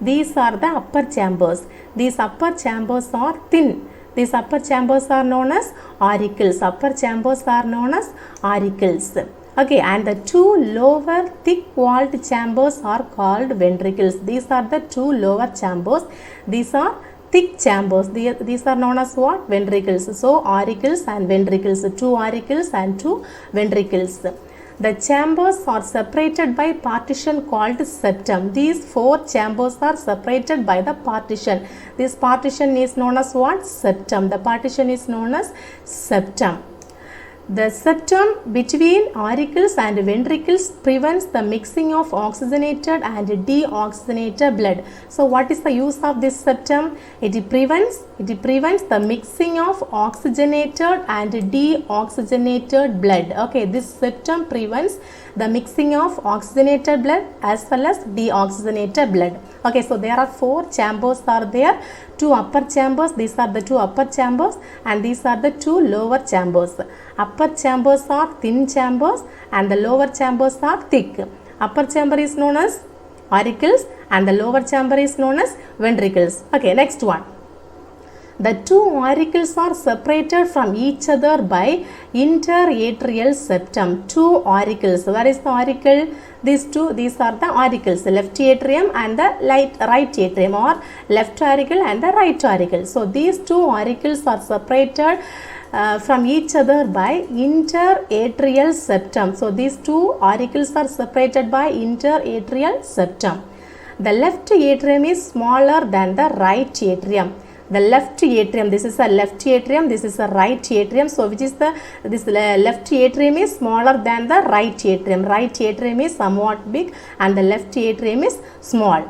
These are the upper chambers. These upper chambers are thin. These upper chambers are known as auricles. Upper chambers are known as auricles. Okay, and the two lower thick-walled chambers are called ventricles. These are the two lower chambers. These are thick chambers. These are known as what? Ventricles. So auricles and ventricles. Two auricles and two ventricles. The chambers are separated by partition called septum. These four chambers are separated by the partition. This partition is known as what? Septum. The partition is known as septum. The septum between auricles and ventricles prevents the mixing of oxygenated and deoxygenated blood. So what is the use of this septum? It prevents the mixing of oxygenated and deoxygenated blood. Okay, this septum prevents the mixing of oxygenated blood as well as deoxygenated blood. Okay, so there are four chambers are there. Two upper chambers, these are the two upper chambers, and these are the two lower chambers. Upper chambers are thin chambers and the lower chambers are thick. Upper chamber is known as auricles and the lower chamber is known as ventricles. Okay, next one. The two auricles are separated from each other by interatrial septum. Two auricles. Where is the auricle? These are the auricles, the left atrium and the right atrium, or left auricle and the right auricle. So these two auricles are separated from each other by interatrial septum. So these two auricles are separated by interatrial septum. The left atrium is smaller than the right atrium. The left atrium, this is a left atrium, this is a right atrium. So which is this left atrium is smaller than the right atrium. Right atrium is somewhat big and the left atrium is small.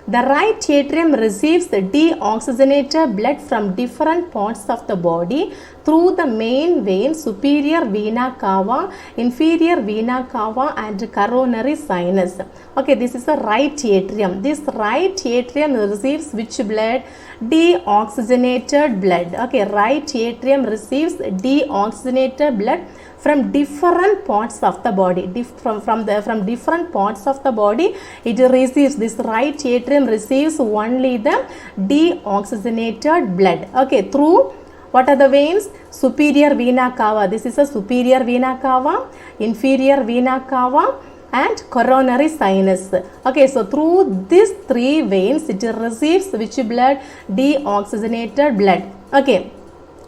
The right atrium receives the deoxygenated blood from different parts of the body through the main vein, superior vena cava, inferior vena cava and coronary sinus. Okay, this is the right atrium. This right atrium receives which blood? Deoxygenated blood. Okay, right atrium receives deoxygenated blood from different parts of the body. From different parts of the body, it receives, this right atrium receives only the deoxygenated blood. Okay, through what are the veins? Superior vena cava. This is a superior vena cava, inferior vena cava and coronary sinus. Okay, so through these three veins, it receives which blood? Deoxygenated blood. Okay.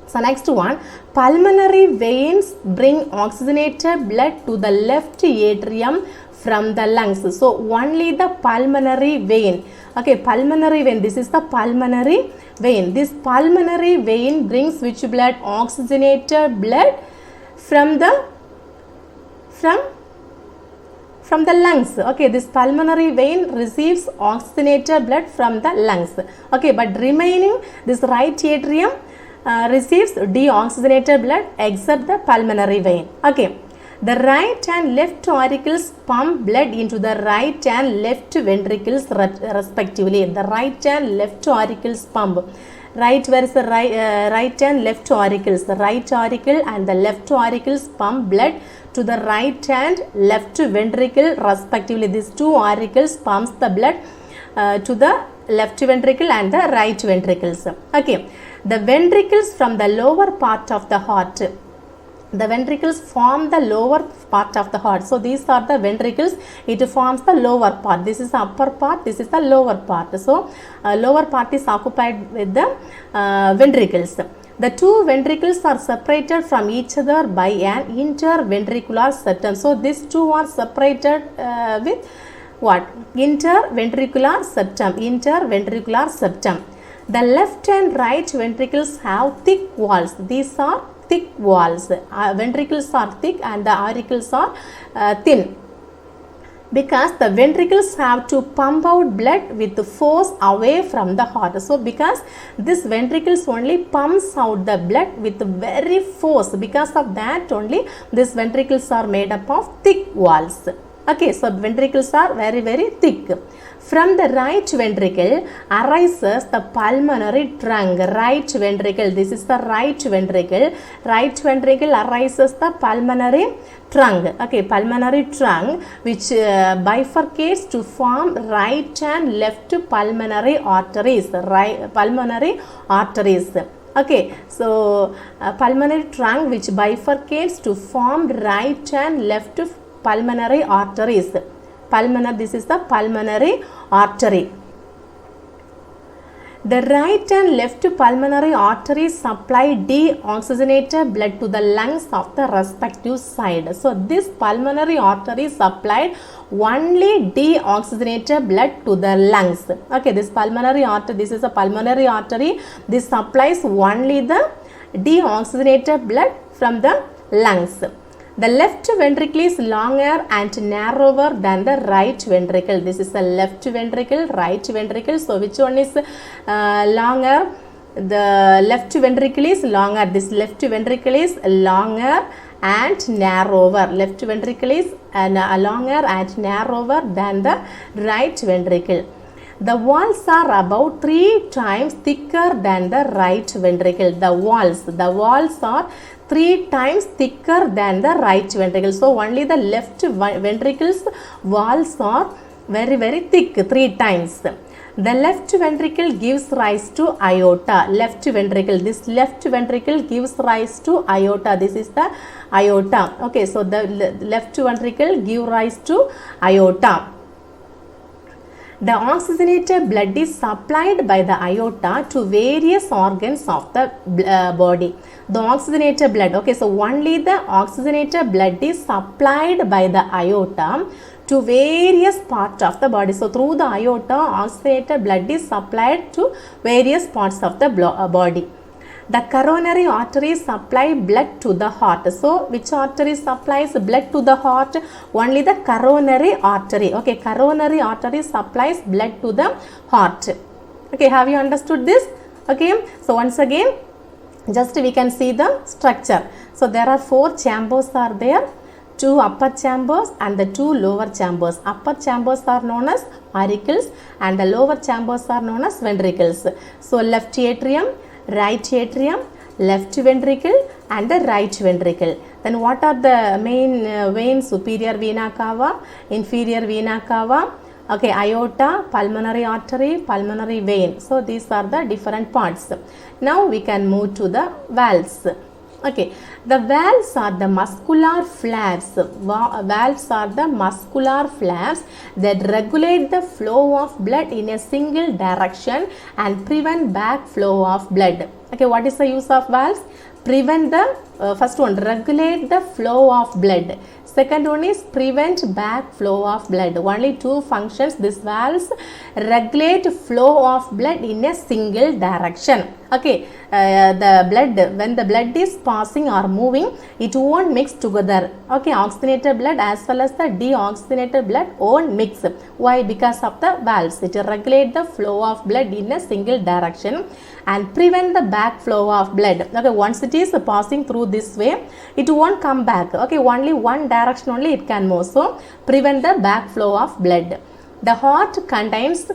So next one, pulmonary veins bring oxygenated blood to the left atrium from the lungs. So only the pulmonary vein. Okay, pulmonary vein, this is the pulmonary vein. This pulmonary vein brings which blood? Oxygenated blood from the lungs. Okay, this pulmonary vein receives oxygenated blood from the lungs. Okay, but remaining this right atrium receives deoxygenated blood except the pulmonary vein. Okay, the right and left auricles pump blood into the right and left ventricles respectively. The right and left auricles pump. Right, where is the right and left auricles? The right auricle and the left auricles pump blood to the right and left ventricle respectively. These two auricles pumps the blood to the left ventricle and the right ventricles. Okay, the ventricles from the lower part of the heart. The ventricles form the lower part of the heart. So these are the ventricles. It forms the lower part. This is the upper part. This is the lower part. So lower part is occupied with the ventricles. The two ventricles are separated from each other by an interventricular septum. So these two are separated with what? Interventricular septum. Interventricular septum. The left and right ventricles have thick walls. These are thick walls. Ventricles are thick and the auricles are thin, because the ventricles have to pump out blood with the force away from the heart. So because this ventricles only pumps out the blood with very force, because of that only these ventricles are made up of thick walls. Okay, so ventricles are very thick. From the right ventricle arises the pulmonary trunk. Right ventricle, this is the right ventricle. Right ventricle arises the pulmonary trunk. Okay, pulmonary trunk which bifurcates to form right and left pulmonary arteries. Right, pulmonary arteries. Okay, so pulmonary trunk which bifurcates to form right and left pulmonary arteries. Pulmonary, this is the pulmonary artery. The right and left pulmonary arteries supply deoxygenated blood to the lungs of the respective side. So this pulmonary artery supplied only deoxygenated blood to the lungs. Okay, this pulmonary artery, this is a pulmonary artery. This supplies only the deoxygenated blood from the lungs. The left ventricle is longer and narrower than the right ventricle. This is the left ventricle, right ventricle. So which one is longer? The left ventricle is longer. This left ventricle is longer and narrower. Left ventricle is longer and narrower than the right ventricle. The walls are about 3 times thicker than the right ventricle. The walls are 3 times thicker than the right ventricle. So only the left ventricle's walls are very thick, 3 times. The left ventricle gives rise to aorta. Left ventricle, this left ventricle gives rise to aorta. This is the aorta. Okay, so the left ventricle gives rise to aorta. The oxygenated blood is supplied by the aorta to various organs of the body. The oxygenated blood, okay, so only the oxygenated blood is supplied by the aorta to various parts of the body. So through the aorta, oxygenated blood is supplied to various parts of the body. The coronary arteries supply blood to the heart. So which artery supplies blood to the heart? Only the coronary artery. Okay, coronary artery supplies blood to the heart. Okay, have you understood this? Okay, so once again, just we can see the structure. So there are 4 chambers are there, 2 upper chambers and the 2 lower chambers. Upper chambers are known as auricles and the lower chambers are known as ventricles. So left atrium, right atrium, left ventricle and the right ventricle. Then what are the main veins? Superior vena cava, inferior vena cava, okay, aorta, pulmonary artery, pulmonary vein. So these are the different parts. Now we can move to the valves. Okay, the valves are the muscular flaps. Valves are the muscular flaps that regulate the flow of blood in a single direction and prevent back flow of blood. Okay, what is the use of valves? Prevent the first one, regulate the flow of blood. Second one is prevent back flow of blood. Only 2 functions. These valves regulate flow of blood in a single direction. Okay, the blood, when the blood is passing or moving, it won't mix together. Okay, oxygenated blood as well as the deoxygenated blood won't mix. Why? Because of the valves. It regulate the flow of blood in a single direction and prevent the back flow of blood. Okay, once it is passing through this way, it won't come back. Okay, only one direction only it can move. So prevent the back flow of blood. The heart contains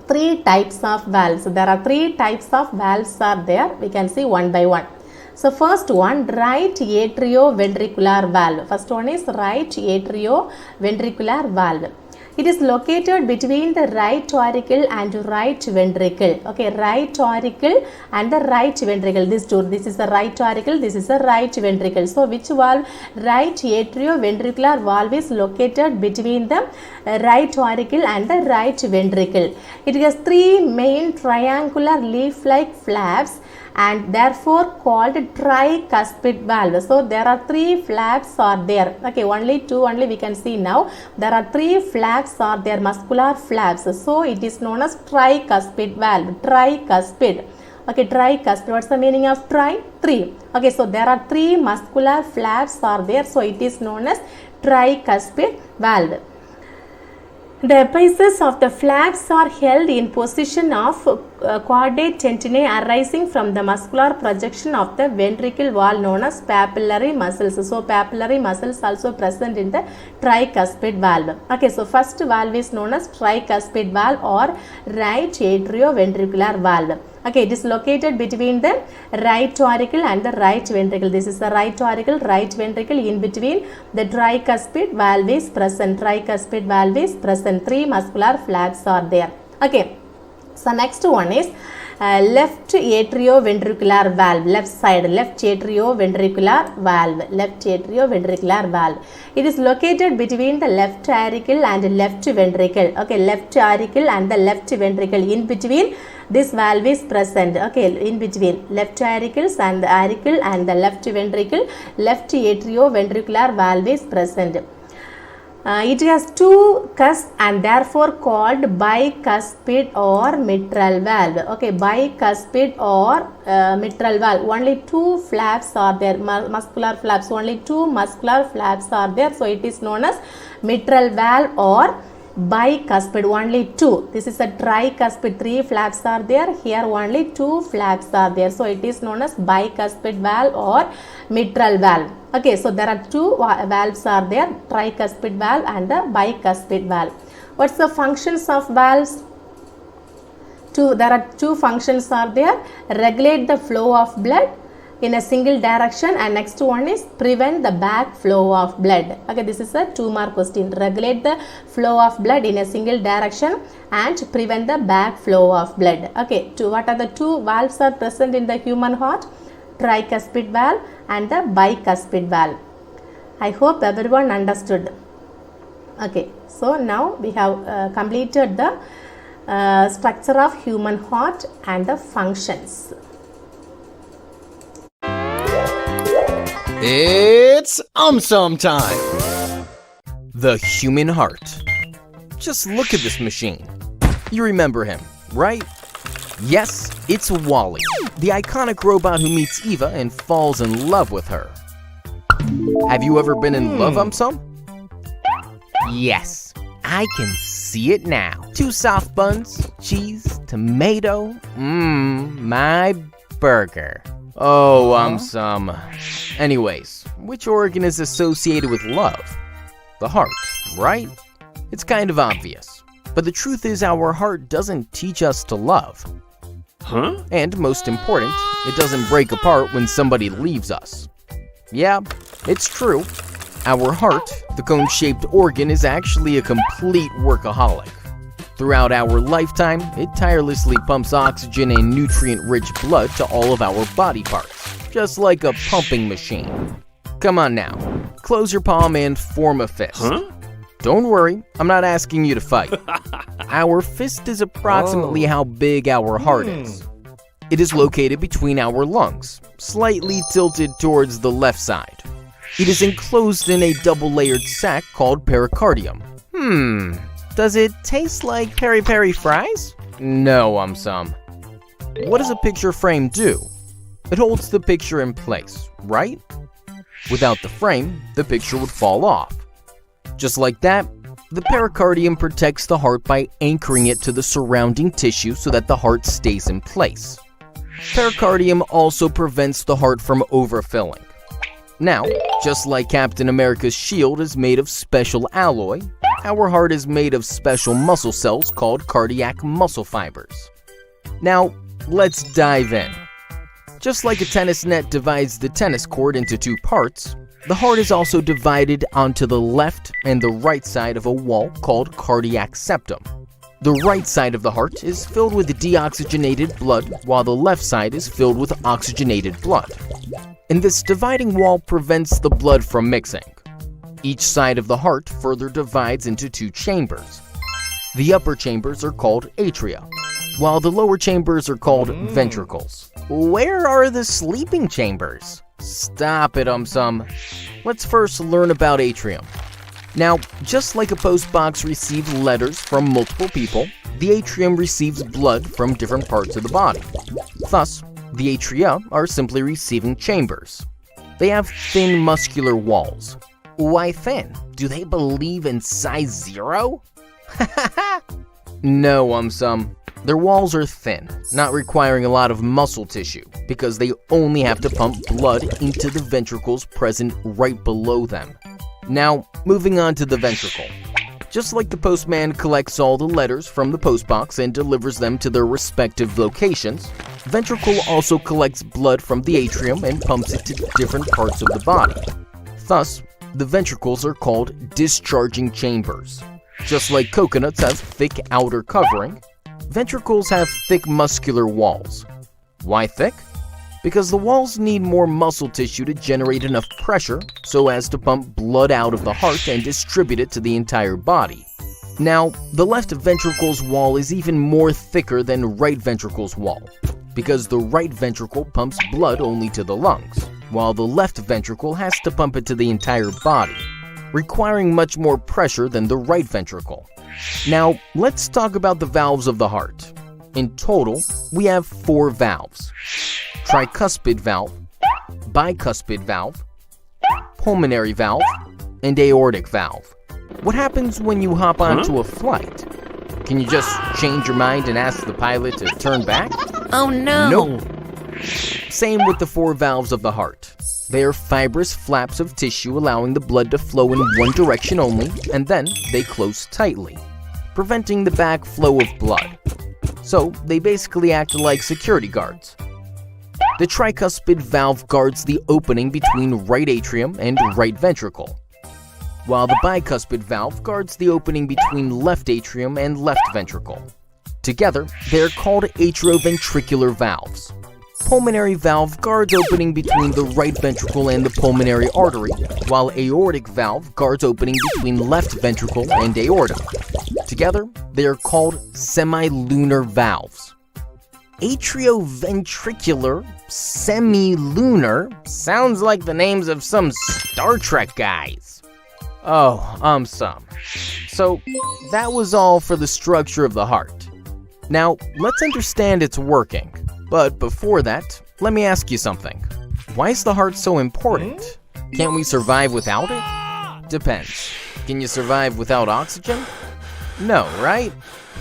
3 types of valves. There are 3 types of valves are there. We can see one by one. So first one, right atrioventricular valve. First one is right atrioventricular valve. It is located between the right auricle and right ventricle. Okay, right auricle and the right ventricle. This is the right auricle, this is the right ventricle. So which valve? Right atrioventricular valve is located between the right auricle and the right ventricle. It has 3 main triangular leaf-like flaps and therefore called tricuspid valve. So there are 3 flaps are there. Okay, only 2 only we can see now. There are 3 flaps are there, muscular flaps. So it is known as tricuspid valve. Tricuspid. Okay, tricuspid. What's the meaning of tri? 3. Okay, so there are 3 muscular flaps are there. So it is known as tricuspid valve. The apices of the flaps are held in position of caudate tensionae arising from the muscular projection of the ventricle wall known as papillary muscles. So papillary muscles also present in the tricuspid valve. Okay, so first valve is known as tricuspid valve or right atrioventricular valve. Okay, it is located between the right auricle and the right ventricle. This is the right auricle, right ventricle. In between the tricuspid valve is present. Tricuspid valve is present. 3 muscular flaps are there. Okay, so next one is left atrioventricular valve. Left side, left atrioventricular valve. Left atrioventricular valve. It is located between the left auricle and left ventricle. Okay, left auricle and the left ventricle. In between this valve is present. Okay, in between left auricles and the auricle and the left ventricle, left atrioventricular valve is present. It has 2 cusps and therefore called bicuspid or mitral valve. Okay, bicuspid or mitral valve. Only 2 flaps are there, muscular flaps. Only 2 muscular flaps are there. So it is known as mitral valve or bicuspid. Only 2. This is a tricuspid. 3 flaps are there. Here only 2 flaps are there. So it is known as bicuspid valve or mitral valve. Okay, so there are 2 valves are there, tricuspid valve and the bicuspid valve. What's the functions of valves? There are 2 functions are there. Regulate the flow of blood in a single direction, and next one is prevent the back flow of blood. Okay, this is a 2-mark question. Regulate the flow of blood in a single direction and prevent the back flow of blood. Okay, what are the 2 valves are present in the human heart? Tricuspid valve and the bicuspid valve. I hope everyone understood. Okay, so now we have completed the structure of human heart and the functions. It's time. The human heart. Just look at this machine. You remember him, right? Yes, it's Wall-E, the iconic robot who meets Eva and falls in love with her. Have you ever been in love, Umsum? Yes, I can see it now. 2 soft buns, cheese, tomato, my burger. Oh, Umsum. Anyways, which organ is associated with love? The heart, right? It's kind of obvious. But the truth is our heart doesn't teach us to love. And most important, it doesn't break apart when somebody leaves us. Yeah, it's true. Our heart, the cone-shaped organ, is actually a complete workaholic. Throughout our lifetime, it tirelessly pumps oxygen and nutrient-rich blood to all of our body parts, just like a pumping machine. Come on now, close your palm and form a fist. Don't worry, I'm not asking you to fight. Our fist is approximately how big our heart is. It is located between our lungs, slightly tilted towards the left side. It is enclosed in a double-layered sac called pericardium. Does it taste like peri-peri fries? No, Umsum. What does a picture frame do? It holds the picture in place, right? Without the frame, the picture would fall off. Just like that, the pericardium protects the heart by anchoring it to the surrounding tissue so that the heart stays in place. Pericardium also prevents the heart from overfilling. Now, just like Captain America's shield is made of special alloy, our heart is made of special muscle cells called cardiac muscle fibers. Now, let's dive in. Just like a tennis net divides the tennis court into 2 parts, the heart is also divided onto the left and the right side of a wall called cardiac septum. The right side of the heart is filled with deoxygenated blood, while the left side is filled with oxygenated blood. And this dividing wall prevents the blood from mixing. Each side of the heart further divides into 2 chambers. The upper chambers are called atria, while the lower chambers are called ventricles. Where are the sleeping chambers? Stop it, Umsum. Let's first learn about atrium. Now, just like a postbox receives letters from multiple people, the atrium receives blood from different parts of the body. Thus, the atria are simply receiving chambers. They have thin muscular walls. Why thin? Do they believe in size 0? No, Umsum. Their walls are thin, not requiring a lot of muscle tissue, because they only have to pump blood into the ventricles present right below them. Now, moving on to the ventricle. Just like the postman collects all the letters from the postbox and delivers them to their respective locations, ventricle also collects blood from the atrium and pumps it to different parts of the body. Thus, the ventricles are called discharging chambers. Just like coconuts have thick outer covering, ventricles have thick muscular walls. Why thick? Because the walls need more muscle tissue to generate enough pressure so as to pump blood out of the heart and distribute it to the entire body. Now, the left ventricle's wall is even more thicker than right ventricle's wall, because the right ventricle pumps blood only to the lungs, while the left ventricle has to pump it to the entire body, requiring much more pressure than the right ventricle. Now, let's talk about the valves of the heart. In total, we have 4 valves: tricuspid valve, bicuspid valve, pulmonary valve, and aortic valve. What happens when you hop onto a flight? Can you just change your mind and ask the pilot to turn back? Oh no! Nope. Same with the 4 valves of the heart. They are fibrous flaps of tissue allowing the blood to flow in one direction only, and then they close tightly, preventing the backflow of blood. So they basically act like security guards. The tricuspid valve guards the opening between right atrium and right ventricle, while the bicuspid valve guards the opening between left atrium and left ventricle. Together, they are called atrioventricular valves. Pulmonary valve guards opening between the right ventricle and the pulmonary artery, while aortic valve guards opening between left ventricle and aorta. Together, they are called semilunar valves. Atrioventricular, semilunar sounds like the names of some Star Trek guys. Oh, some. So, that was all for the structure of the heart. Now, let's understand its working. But before that, let me ask you something. Why is the heart so important? Can't we survive without it? Depends. Can you survive without oxygen? No, right?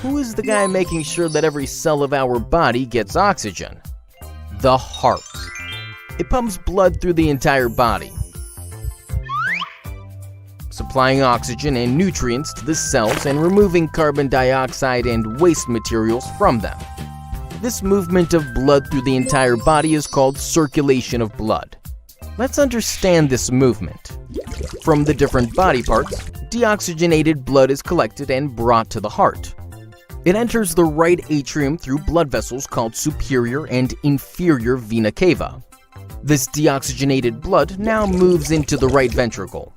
Who is the guy making sure that every cell of our body gets oxygen? The heart. It pumps blood through the entire body, supplying oxygen and nutrients to the cells and removing carbon dioxide and waste materials from them. This movement of blood through the entire body is called circulation of blood. Let's understand this movement. From the different body parts, deoxygenated blood is collected and brought to the heart. It enters the right atrium through blood vessels called superior and inferior vena cava. This deoxygenated blood now moves into the right ventricle.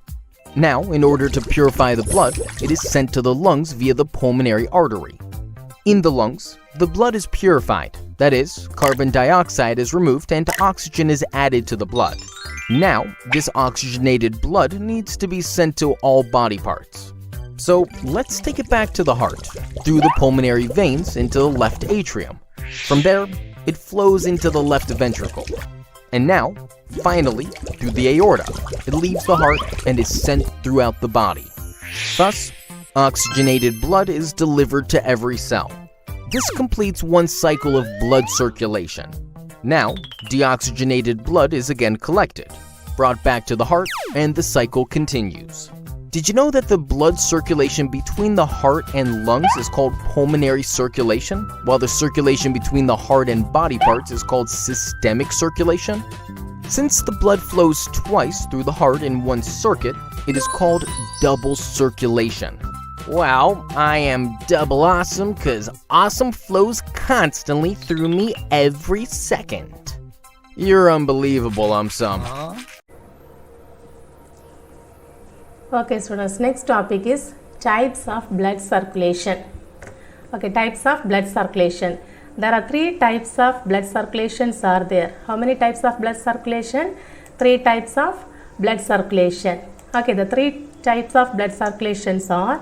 Now, in order to purify the blood, it is sent to the lungs via the pulmonary artery. In the lungs, the blood is purified. That is, carbon dioxide is removed and oxygen is added to the blood. Now, this oxygenated blood needs to be sent to all body parts. So, let's take it back to the heart, through the pulmonary veins into the left atrium. From there, it flows into the left ventricle. And now, finally, through the aorta, it leaves the heart and is sent throughout the body. Thus, oxygenated blood is delivered to every cell. This completes one cycle of blood circulation. Now, deoxygenated blood is again collected, brought back to the heart, and the cycle continues. Did you know that the blood circulation between the heart and lungs is called pulmonary circulation, while the circulation between the heart and body parts is called systemic circulation? Since the blood flows twice through the heart in one circuit, it is called double circulation. Wow, I am double awesome because awesome flows constantly through me every second. You're unbelievable, some. Okay, students, next topic is types of blood circulation. Okay, types of blood circulation. There are 3 types of blood circulations are there. How many types of blood circulation? 3 types of blood circulation. Okay, the 3 types of blood circulations are,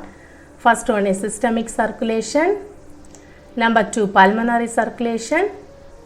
first one is systemic circulation, number 2 pulmonary circulation,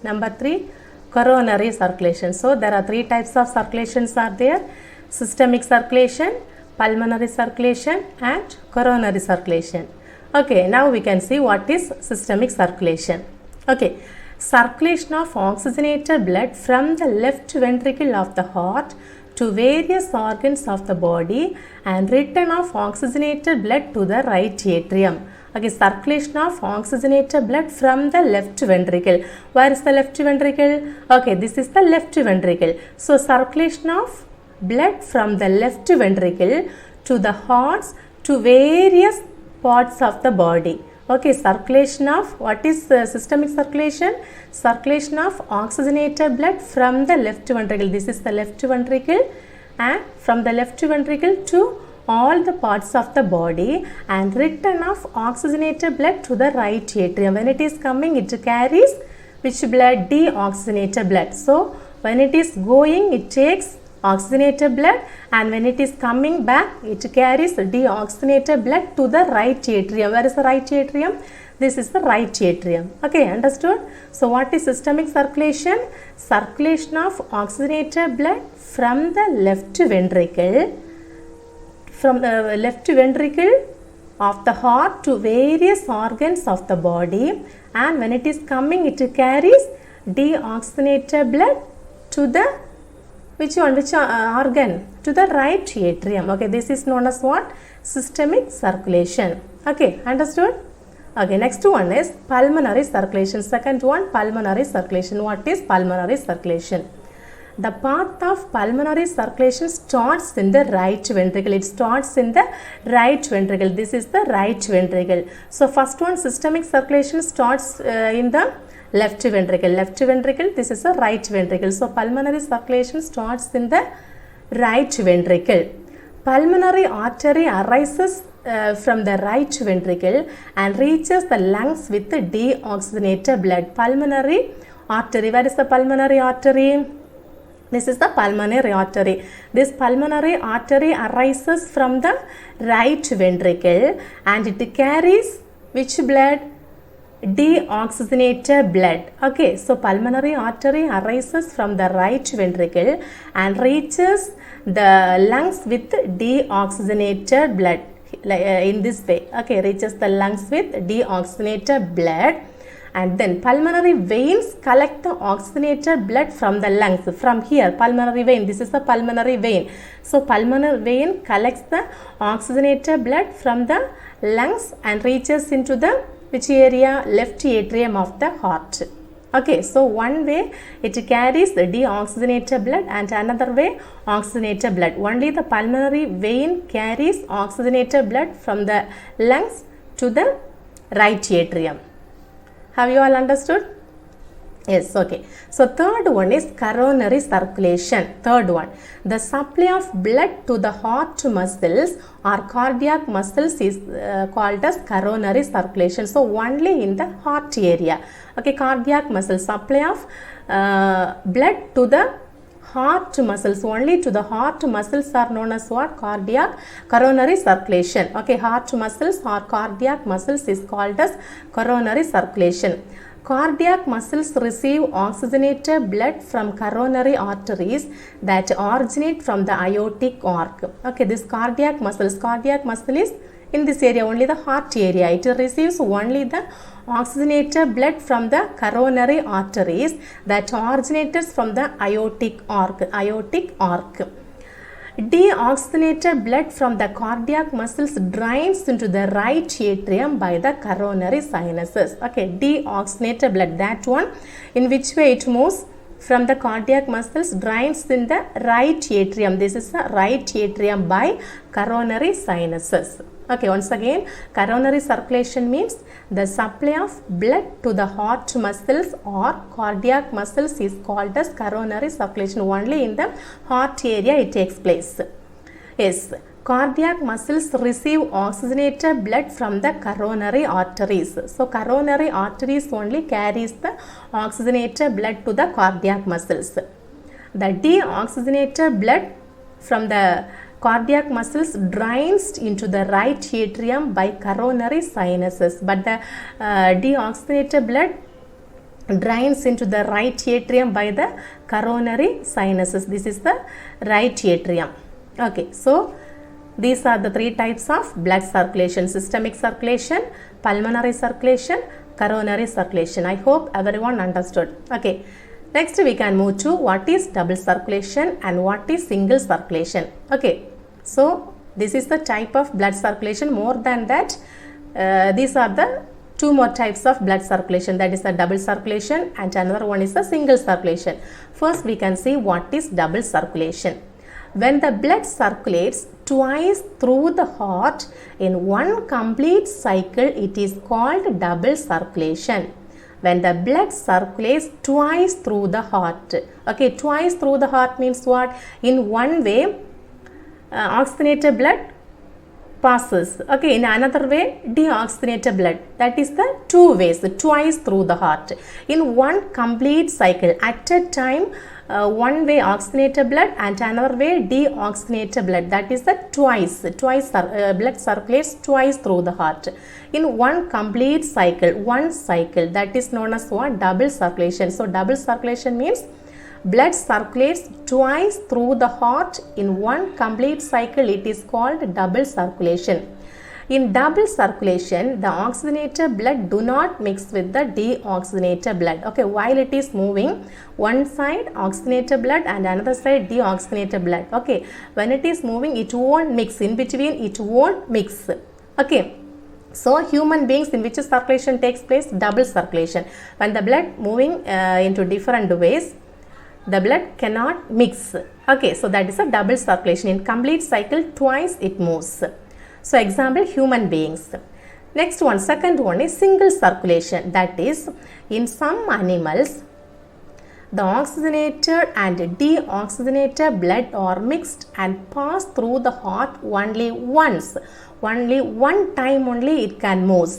number 3 coronary circulation. So there are 3 types of circulations are there: systemic circulation, pulmonary circulation and coronary circulation. Okay, now we can see what is systemic circulation. Okay, circulation of oxygenated blood from the left ventricle of the heart to various organs of the body and return of oxygenated blood to the right atrium. Okay, circulation of oxygenated blood from the left ventricle. Where is the left ventricle? Okay, this is the left ventricle. So circulation of blood from the left ventricle to the hearts to various parts of the body. Okay, circulation of, what is systemic circulation? Circulation of oxygenated blood from the left ventricle. This is the left ventricle, and from the left ventricle to all the parts of the body and return of oxygenated blood to the right atrium. When it is coming, it carries which blood? Deoxygenated blood. So when it is going, it takes oxygenated blood, and when it is coming back, it carries deoxygenated blood to the right atrium. Where is the right atrium? This is the right atrium. Okay, understood? So what is systemic circulation? Circulation of oxygenated blood from the left ventricle, of the heart to various organs of the body, and when it is coming, it carries deoxygenated blood to the which organ? To the right atrium. Okay, this is known as what? Systemic circulation. Okay, understood? Okay, next one is pulmonary circulation. Second one, pulmonary circulation. What is pulmonary circulation? The path of pulmonary circulation starts in the right ventricle. It starts in the right ventricle. This is the right ventricle. So first one, systemic circulation starts in the left ventricle. Left ventricle, this is a right ventricle. So pulmonary circulation starts in the right ventricle. Pulmonary artery arises from the right ventricle and reaches the lungs with the deoxygenated blood. Pulmonary artery. Where is the pulmonary artery? This is the pulmonary artery. This pulmonary artery arises from the right ventricle and it carries which blood? Deoxygenated blood. Okay, so pulmonary artery arises from the right ventricle and reaches the lungs with deoxygenated blood. In this way, okay, reaches the lungs with deoxygenated blood. And then pulmonary veins collect the oxygenated blood from the lungs. From here, pulmonary vein, this is the pulmonary vein. So pulmonary vein collects the oxygenated blood from the lungs and reaches into the which area? Left atrium of the heart. Okay, so one way it carries the deoxygenated blood and another way oxygenated blood. Only the pulmonary vein carries oxygenated blood from the lungs to the right atrium. Have you all understood? Yes, okay. So third one is coronary circulation. Third one, the supply of blood to the heart muscles or cardiac muscles is called as coronary circulation. So only in the heart area. Okay, cardiac muscle, supply of blood to the heart muscles, only to the heart muscles are known as what? Coronary circulation. Okay, heart muscles or cardiac muscles is called as coronary circulation. Cardiac muscles receive oxygenated blood from coronary arteries that originate from the aortic arc. Okay, this cardiac muscle is in this area, only the heart area. It receives only the oxygenated blood from the coronary arteries that originates from the aortic arc. Deoxygenated blood from the cardiac muscles drains into the right atrium by the coronary sinuses. Okay, deoxygenated blood, that one, in which way it moves from the cardiac muscles, drains in the right atrium. This is the right atrium by coronary sinuses. Okay, once again, coronary circulation means the supply of blood to the heart muscles or cardiac muscles is called as coronary circulation. Only in the heart area it takes place. Yes, cardiac muscles receive oxygenated blood from the coronary arteries. So coronary arteries only carries the oxygenated blood to the cardiac muscles. The deoxygenated blood from the cardiac muscles drains into the right atrium by coronary sinuses, but the deoxygenated blood drains into the right atrium by the coronary sinuses. This is the right atrium. Okay, so these are the three types of blood circulation: systemic circulation, pulmonary circulation, coronary circulation. I hope everyone understood. Okay, next we can move to what is double circulation and what is single circulation. Okay, so this is the type of blood circulation. More than that, these are the two more types of blood circulation, that is the double circulation and another one is the single circulation. First we can see what is double circulation. When the blood circulates twice through the heart in one complete cycle, it is called double circulation. When the blood circulates twice through the heart. Okay, twice through the heart means what? In one way, oxygenated blood passes. Okay, in another way, deoxygenated blood. That is the two ways, twice through the heart. In one complete cycle, at a time, one way oxygenated blood and another way deoxygenated blood. That is the twice blood circulates twice through the heart. In one complete cycle, one cycle, that is known as what? Double circulation. So double circulation means blood circulates twice through the heart in one complete cycle. It is called double circulation. In double circulation, the oxygenated blood do not mix with the deoxygenated blood. Okay, while it is moving, one side oxygenated blood and another side deoxygenated blood. Okay, when it is moving, it won't mix. In between, it won't mix. Okay. So human beings, in which circulation takes place? Double circulation. When the blood moving into different ways, the blood cannot mix. Okay, so that is a double circulation. In complete cycle, twice it moves. So example, human beings. Next one, second one is single circulation. That is, in some animals, the oxygenated and deoxygenated blood are mixed and pass through the heart only once. Only one time only it can move.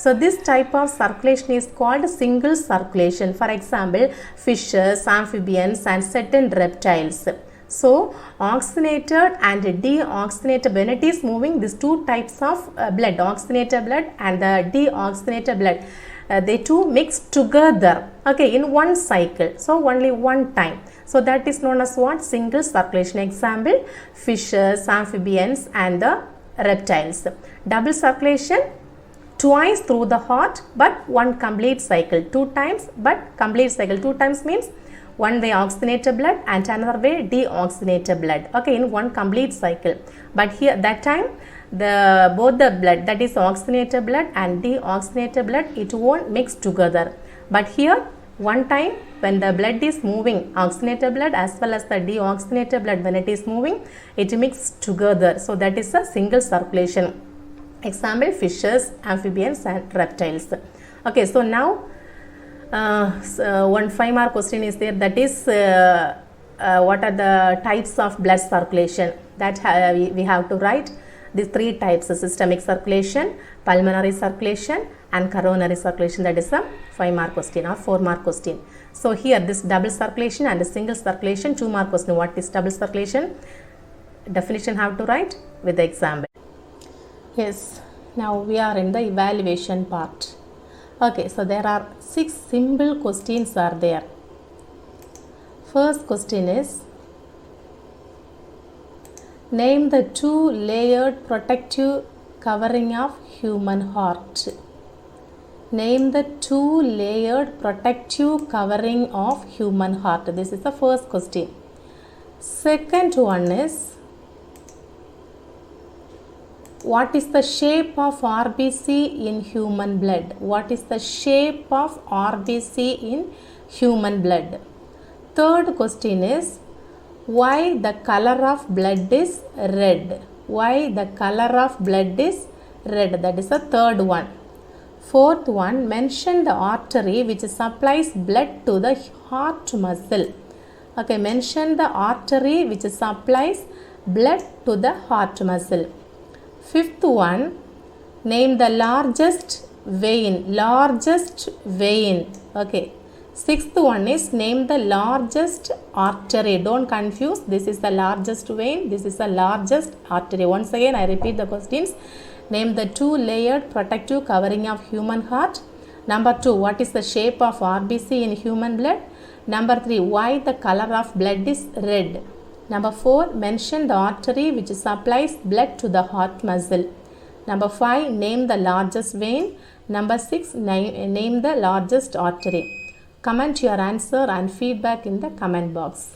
So this type of circulation is called single circulation. For example, fishes, amphibians and certain reptiles. So oxygenated and deoxygenated, when it is moving, these two types of blood, oxygenated blood and the deoxygenated blood, they two mix together, okay, in one cycle, so only one time. So that is known as what? Single circulation. Example, fishes, amphibians and the reptiles. Double circulation, twice through the heart but one complete cycle. Two times but complete cycle. Two times means one way oxygenated blood and another way deoxygenated blood, okay, in one complete cycle. But here that time both the blood, that is oxygenated blood and deoxygenated blood, it won't mix together. But here one time when the blood is moving, oxygenated blood as well as the deoxygenated blood, when it is moving, it mix together. So that is a single circulation. Example, fishes, amphibians and reptiles. Okay, so now one 5-mark question is there, that is what are the types of blood circulation that we have to write. These 3 types: systemic circulation, pulmonary circulation and coronary circulation. That is a 5-mark question or 4-mark question. So here this double circulation and single circulation, 2-mark question. What is double circulation? Definition have to write with the example. Yes, now we are in the evaluation part. Okay, so there are 6 simple questions are there. First question is, name the 2-layered protective covering of human heart. Name the 2-layered protective covering of human heart. This is the first question. Second one is, what is the shape of RBC in human blood? What is the shape of RBC in human blood? Third question is, why the color of blood is red? Why the color of blood is red? That is the third one. Fourth one, mention the artery which supplies blood to the heart muscle. Okay, mention the artery which supplies blood to the heart muscle. Fifth one, name the largest vein. Largest vein. Okay. Sixth one is, name the largest artery. Don't confuse. This is the largest vein. This is the largest artery. Once again, I repeat the questions. Name the 2-layered protective covering of human heart. Number 2, what is the shape of RBC in human blood? Number 3, why the color of blood is red? Number 4, mention the artery which supplies blood to the heart muscle. Number 5, name the largest vein. Number 6, name the largest artery. Comment your answer and feedback in the comment box.